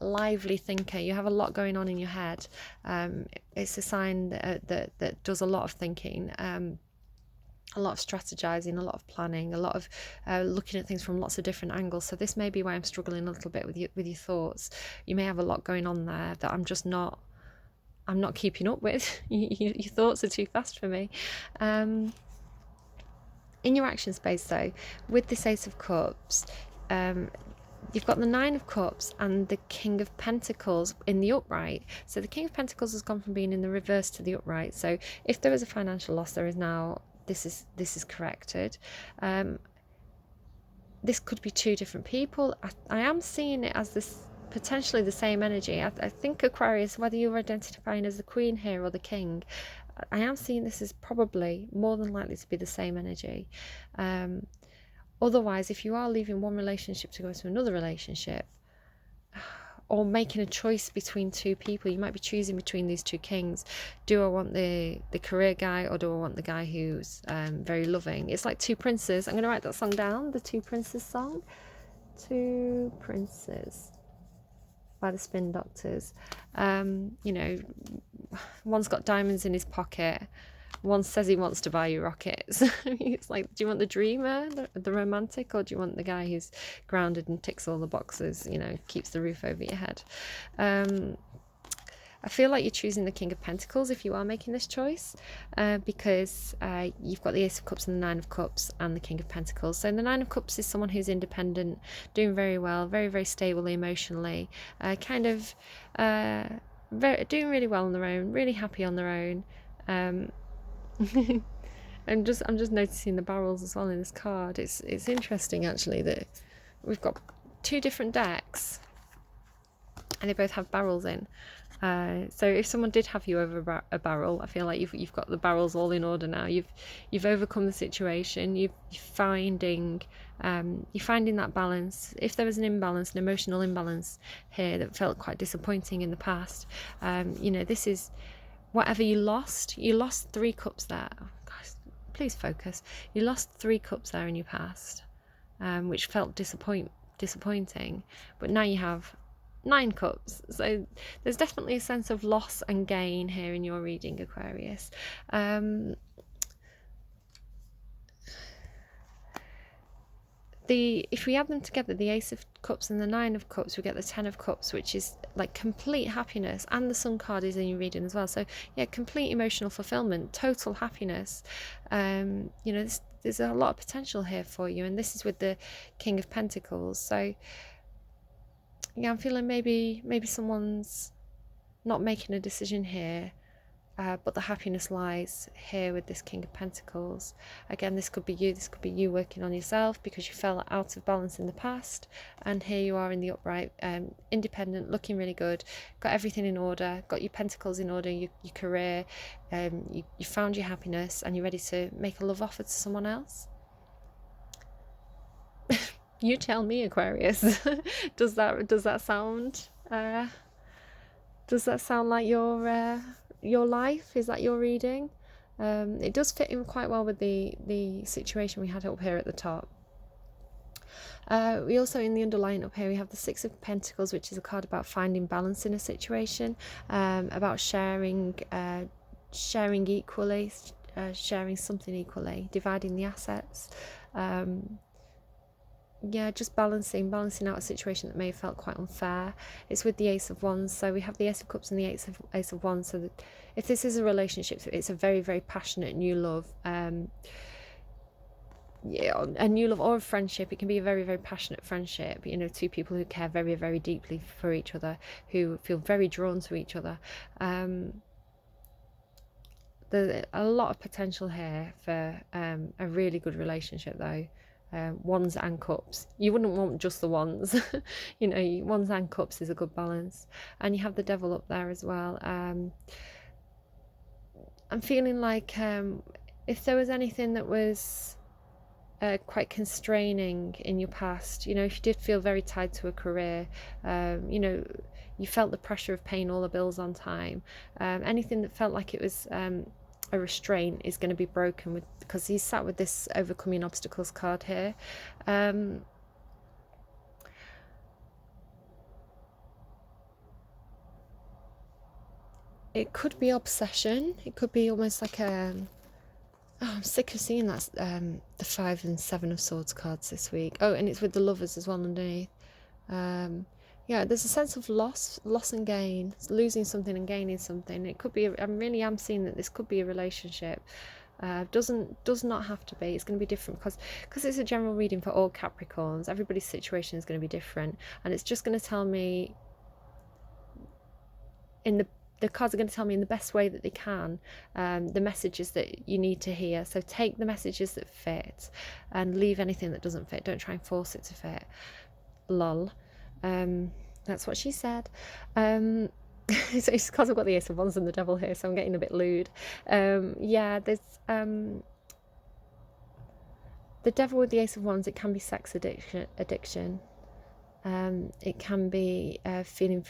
lively thinker. You have a lot going on in your head. It's a sign that does a lot of thinking, a lot of strategizing, a lot of planning, a lot of looking at things from lots of different angles. So this may be why I'm struggling a little bit with your thoughts. You may have a lot going on there that I'm not keeping up with. Your thoughts are too fast for me. In your action space though, with this Ace of Cups, you've got the Nine of Cups and the King of Pentacles in the upright. So the King of Pentacles has gone from being in the reverse to the upright. So if there was a financial loss, there is now, this is corrected. This could be two different people. I am seeing it as this potentially the same energy. I think Aquarius, whether you're identifying as the Queen here or the King, I am seeing this as probably more than likely to be the same energy. Otherwise, if you are leaving one relationship to go to another relationship, or making a choice between two people, you might be choosing between these two kings. Do I want the career guy, or do I want the guy who's very loving? It's like Two Princes. I'm going to write that song down, the Two Princes song. Two Princes by the Spin Doctors. One's got diamonds in his pocket. One says he wants to buy you rockets. It's like, do you want the dreamer, the romantic, or do you want the guy who's grounded and ticks all the boxes, keeps the roof over your head? I feel like you're choosing the King of Pentacles if you are making this choice, because you've got the Ace of Cups and the Nine of Cups and the King of Pentacles. So the Nine of Cups is someone who's independent, doing very well, very, very stable emotionally, doing really well on their own, really happy on their own. I'm just noticing the barrels as well in this card. It's interesting actually that we've got two different decks and they both have barrels in. So if someone did have you over a barrel, I feel like you've got the barrels all in order now. You've overcome the situation. You're finding that balance. If there was an imbalance, an emotional imbalance here that felt quite disappointing in the past, this is whatever you lost. You lost 3 cups there. Oh, gosh, please focus. You lost 3 cups there in your past, which felt disappointing. But now you have 9 cups, so there's definitely a sense of loss and gain here in your reading, Aquarius. If we add them together, the Ace of Cups and the 9 of Cups, we get the 10 of Cups, which is like complete happiness, and the Sun card is in your reading as well. So yeah, complete emotional fulfillment, total happiness. There's a lot of potential here for you, and this is with the King of Pentacles. So yeah, I'm feeling maybe someone's not making a decision here, but the happiness lies here with this King of Pentacles. Again, this could be you working on yourself because you fell out of balance in the past, and here you are in the upright, independent, looking really good, got everything in order, got your pentacles in order, your career, you found your happiness, and you're ready to make a love offer to someone else. You tell me, Aquarius. Does that sound like your life? Is that your reading? It does fit in quite well with the situation we had up here at the top. We also, in the underline up here, we have the 6 of Pentacles, which is a card about finding balance in a situation, about sharing equally, sharing something equally, dividing the assets. Just balancing out a situation that may have felt quite unfair. It's with the Ace of Wands, so we have the Ace of Cups and the Ace of Wands. So that if this is a relationship, it's a very, very passionate new love. A new love or a friendship. It can be a very, very passionate friendship. 2 people who care very, very deeply for each other, who feel very drawn to each other. There's a lot of potential here for a really good relationship, though. Wands and Cups. You wouldn't want just the wands. Wands and Cups is a good balance. And you have the Devil up there as well. I'm feeling like if there was anything that was quite constraining in your past, if you did feel very tied to a career, you felt the pressure of paying all the bills on time, anything that felt like it was a restraint is going to be broken because he's sat with this overcoming obstacles card here. It could be obsession. It could be almost like I'm sick of seeing that the 5 and 7 of Swords cards this week. Oh, and it's with the Lovers as well underneath. There's a sense of loss and gain, losing something and gaining something. It could be. I'm seeing that this could be a relationship. Does not have to be. It's going to be different because it's a general reading for all Capricorns. Everybody's situation is going to be different, and it's just going to tell me the cards are going to tell me in the best way that they can the messages that you need to hear. So take the messages that fit and leave anything that doesn't fit. Don't try and force it to fit. Lol. That's what she said. So it's because I've got the Ace of Wands and the Devil here, so I'm getting a bit lewd. There's the Devil with the Ace of Wands. It can be sex addiction. It can be feeling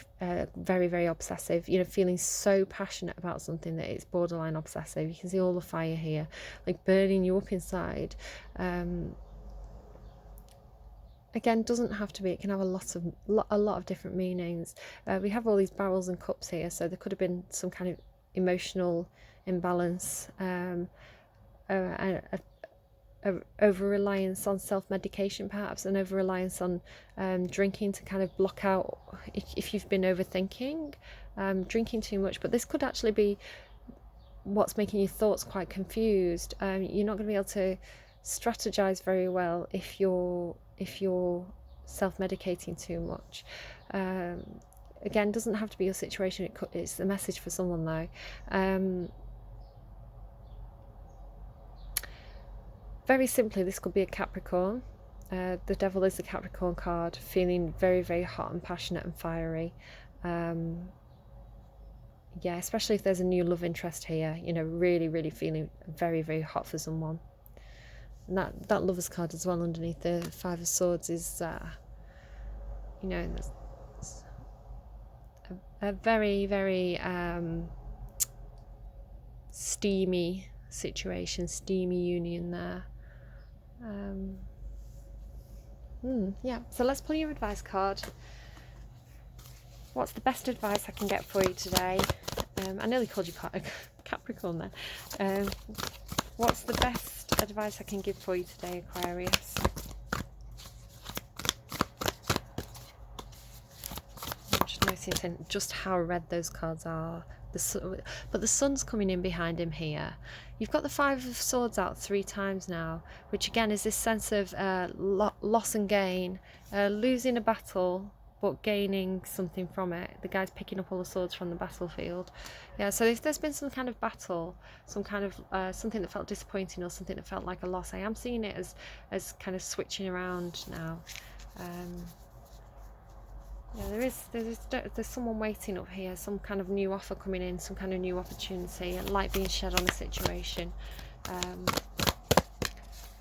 very, very obsessive, feeling so passionate about something that it's borderline obsessive. You can see all the fire here, like burning you up inside. Again, doesn't have to be. It can have a lot of different meanings. We have all these barrels and cups here, so there could have been some kind of emotional imbalance, over-reliance on self-medication perhaps, and over-reliance on drinking to kind of block out if you've been overthinking, drinking too much. But this could actually be what's making your thoughts quite confused. You're not going to be able to strategize very well if you're self-medicating too much. Again, doesn't have to be your situation. It's a message for someone though. very simply, this could be a Capricorn. The Devil is the Capricorn card, feeling very, very hot and passionate and fiery. Yeah, especially if there's a new love interest here, you know, really, really feeling very, very hot for someone. And that Lover's card as well underneath the Five of Swords is, you know, a very, very steamy situation, steamy union there. Yeah, so let's pull your advice card. What's the best advice I can get for you today? I nearly called you Capricorn there. What's the best advice I can give for you today, Aquarius? I'm just noticing just how red those cards are. But the sun's coming in behind him here. You've got the Five of Swords out 3 times now, which again is this sense of loss and gain, losing a battle but gaining something from it. The guy's picking up all the swords from the battlefield. Yeah, so if there's been some kind of battle, some kind of something that felt disappointing or something that felt like a loss, I am seeing it as kind of switching around now. Yeah, there's someone waiting up here, some kind of new offer coming in, some kind of new opportunity, and light being shed on the situation.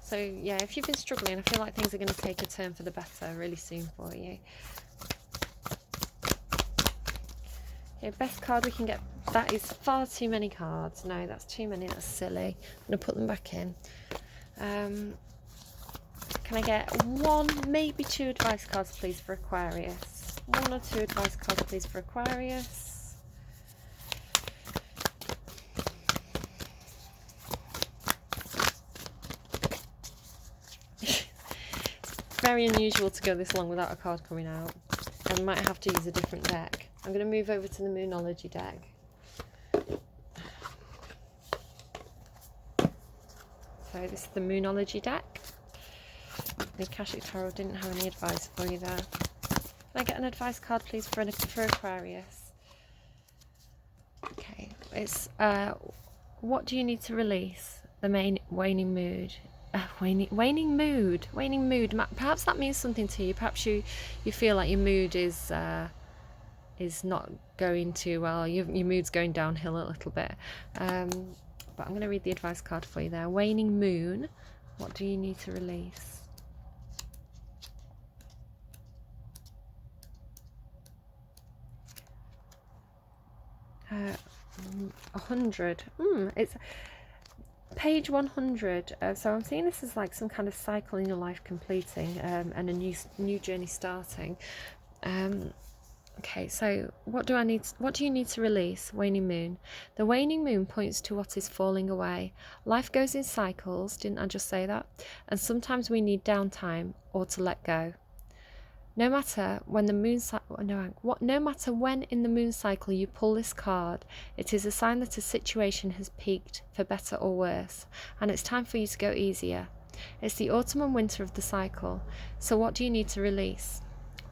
So yeah, if you've been struggling, I feel like things are going to take a turn for the better really soon for you. Okay, best card we can get. That is far too many cards. No, that's too many. That's silly. I'm going to put them back in. Can I get 1, maybe 2 advice cards, please, for Aquarius? 1 or 2 advice cards, please, for Aquarius. It's very unusual to go this long without a card coming out. I might have to use a different deck. I'm going to move over to the Moonology deck. So this is the Moonology deck. The Akashic Tarot didn't have any advice for you there. Can I get an advice card, please, for Aquarius? Okay, it's what do you need to release? The main waning mood. Waning mood. Perhaps that means something to you. Perhaps you feel like your mood is not going too well. Your mood's going downhill a little bit. But I'm going to read the advice card for you there. Waning moon. What do you need to release? 100. It's page 100. So I'm seeing this as like some kind of cycle in your life completing, and a new journey starting. Okay, so what do you need to release? Waning moon. The waning moon points to what is falling away. Life goes in cycles, didn't I just say that? And sometimes we need downtime or to let go. No matter when in the moon cycle you pull this card, it is a sign that a situation has peaked for better or worse, and it's time for you to go easier. It's the autumn and winter of the cycle. So what do you need to release?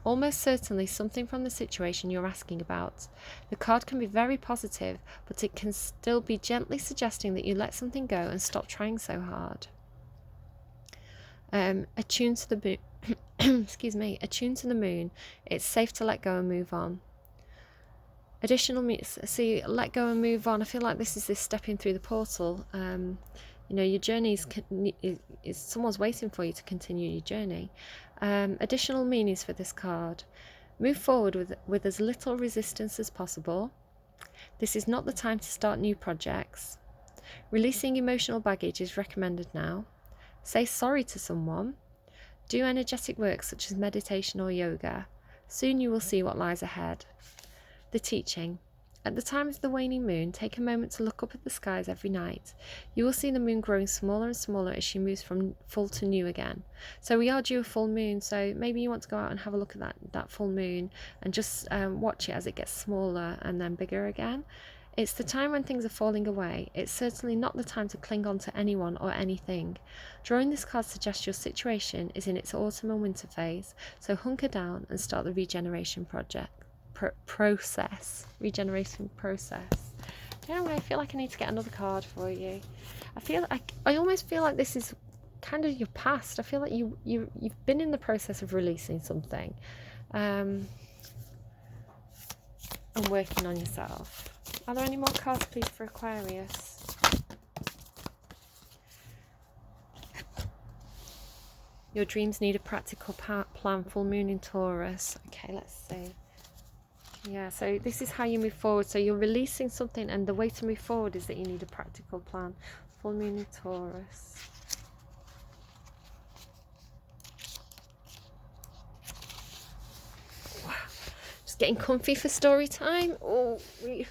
Almost certainly something from the situation you're asking about. The card can be very positive, but it can still be gently suggesting that you let something go and stop trying so hard. Attune to the moon. Excuse me. Attune to the moon. It's safe to let go and move on. See, let go and move on. I feel like this is this stepping through the portal. Your journey is someone's waiting for you to continue your journey. Additional meanings for this card. Move forward with as little resistance as possible. This is not the time to start new projects. Releasing emotional baggage is recommended now. Say sorry to someone. Do energetic work such as meditation or yoga. Soon you will see what lies ahead. The teaching. At the time of the waning moon, take a moment to look up at the skies every night. You will see the moon growing smaller and smaller as she moves from full to new again. So we are due a full moon, so maybe you want to go out and have a look at that full moon and just watch it as it gets smaller and then bigger again. It's the time when things are falling away. It's certainly not the time to cling on to anyone or anything. Drawing this card suggests your situation is in its autumn and winter phase, so hunker down and start the regeneration process. I feel like I need to get another card for you. I almost feel like this is kind of your past. I feel like you've been in the process of releasing something, and working on yourself. Are there any more cards, please, for Aquarius? Your dreams need a practical plan. Full moon in Taurus. Okay, let's see. Yeah, so this is how you move forward. So you're releasing something, and the way to move forward is that you need a practical plan. Full moon in Taurus. Wow. Just getting comfy for story time. Oh,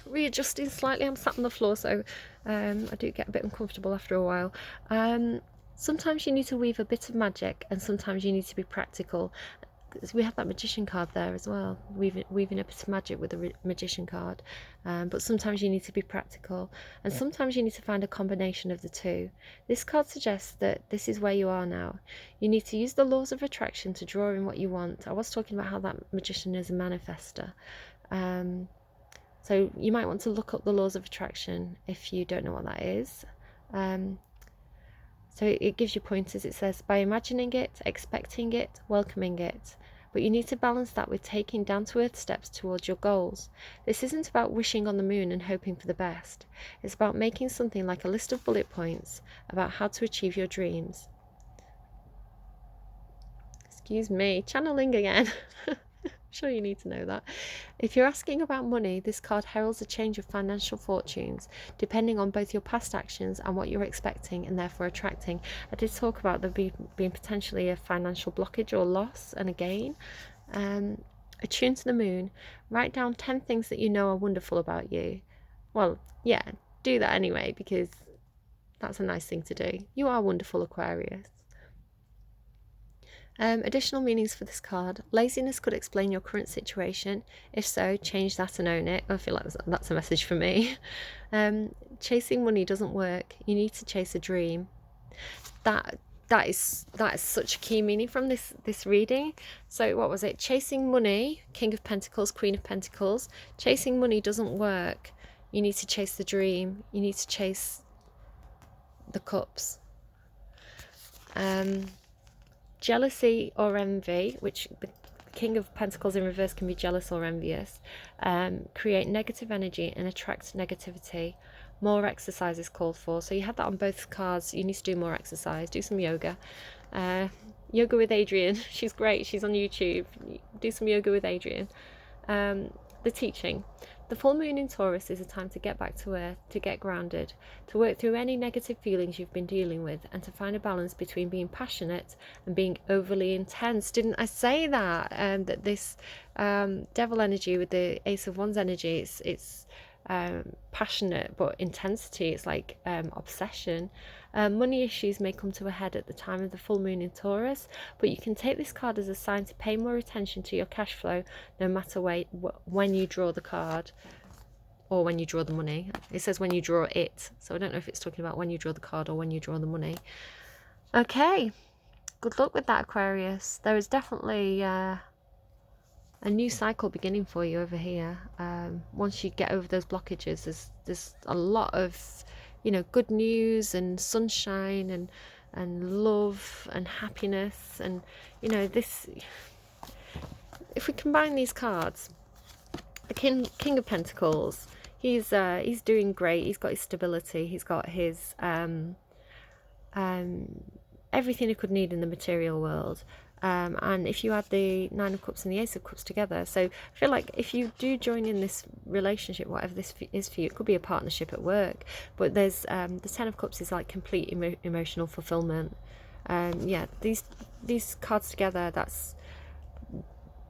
readjusting slightly. I'm sat on the floor, so I do get a bit uncomfortable after a while. Sometimes you need to weave a bit of magic, and sometimes you need to be practical. We have that magician card there as well, weaving a bit of magic with a magician card. But sometimes you need to be practical, and sometimes you need to find a combination of the two. This card suggests that this is where you are now. You need to use the laws of attraction to draw in what you want. I was talking about how that magician is a manifester. So you might want to look up the laws of attraction if you don't know what that is. So it gives you pointers. It says, by imagining it, expecting it, welcoming it. But you need to balance that with taking down-to-earth steps towards your goals. This isn't about wishing on the moon and hoping for the best. It's about making something like a list of bullet points about how to achieve your dreams. Excuse me, channeling again. Sure you need to know that. If you're asking about money, this card heralds a change of financial fortunes, depending on both your past actions and what you're expecting and therefore attracting. I did talk about there being potentially a financial blockage or loss and a gain. Attune to the moon. Write down 10 things that you know are wonderful about you. Well, yeah, do that anyway, because that's a nice thing to do. You are wonderful, Aquarius. Additional meanings for this card. Laziness could explain your current situation. If so, change that and own it. I feel like that's a message for me. Chasing money doesn't work. You need to chase a dream. That is such a key meaning from this reading. So what was it? Chasing money, King of Pentacles, Queen of Pentacles. Chasing money doesn't work. You need to chase the dream. You need to chase the cups. Jealousy or envy, which the King of Pentacles in reverse can be jealous or envious, create negative energy and attract negativity. More exercise is called for. So you have that on both cards. You need to do more exercise. Do some yoga. Yoga with Adrian. She's great. She's on YouTube. Do some yoga with Adrian. The teaching. The full moon in Taurus is a time to get back to earth, to get grounded, to work through any negative feelings you've been dealing with, and to find a balance between being passionate and being overly intense. Didn't I say that? That this devil energy with the Ace of Wands energy, it's passionate, but intensity, it's like obsession. Money issues may come to a head at the time of the full moon in Taurus, but you can take this card as a sign to pay more attention to your cash flow, no matter when you draw the card or when you draw the money. It says when you draw it, so I don't know if it's talking about when you draw the card or when you draw the money. Okay, good luck with that, Aquarius. There is definitely a new cycle beginning for you over here. Once you get over those blockages, there's a lot of good news and sunshine and love and happiness. And this, if we combine these cards, the King of Pentacles, he's doing great. He's got his stability. He's got his everything he could need in the material world. And if you add the Nine of Cups and the Ace of Cups together, so I feel like if you do join in this relationship, whatever this is for you, it could be a partnership at work, but there's the Ten of Cups is like complete emotional fulfillment. Yeah, these cards together, that's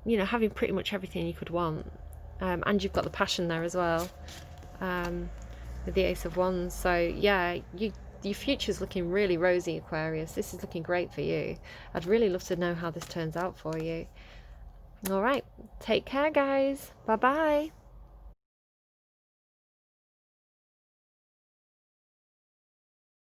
having pretty much everything you could want, and you've got the passion there as well, with the Ace of Wands. So yeah, your future's looking really rosy, Aquarius. This is looking great for you. I'd really love to know how this turns out for you. All right, take care, guys. Bye bye.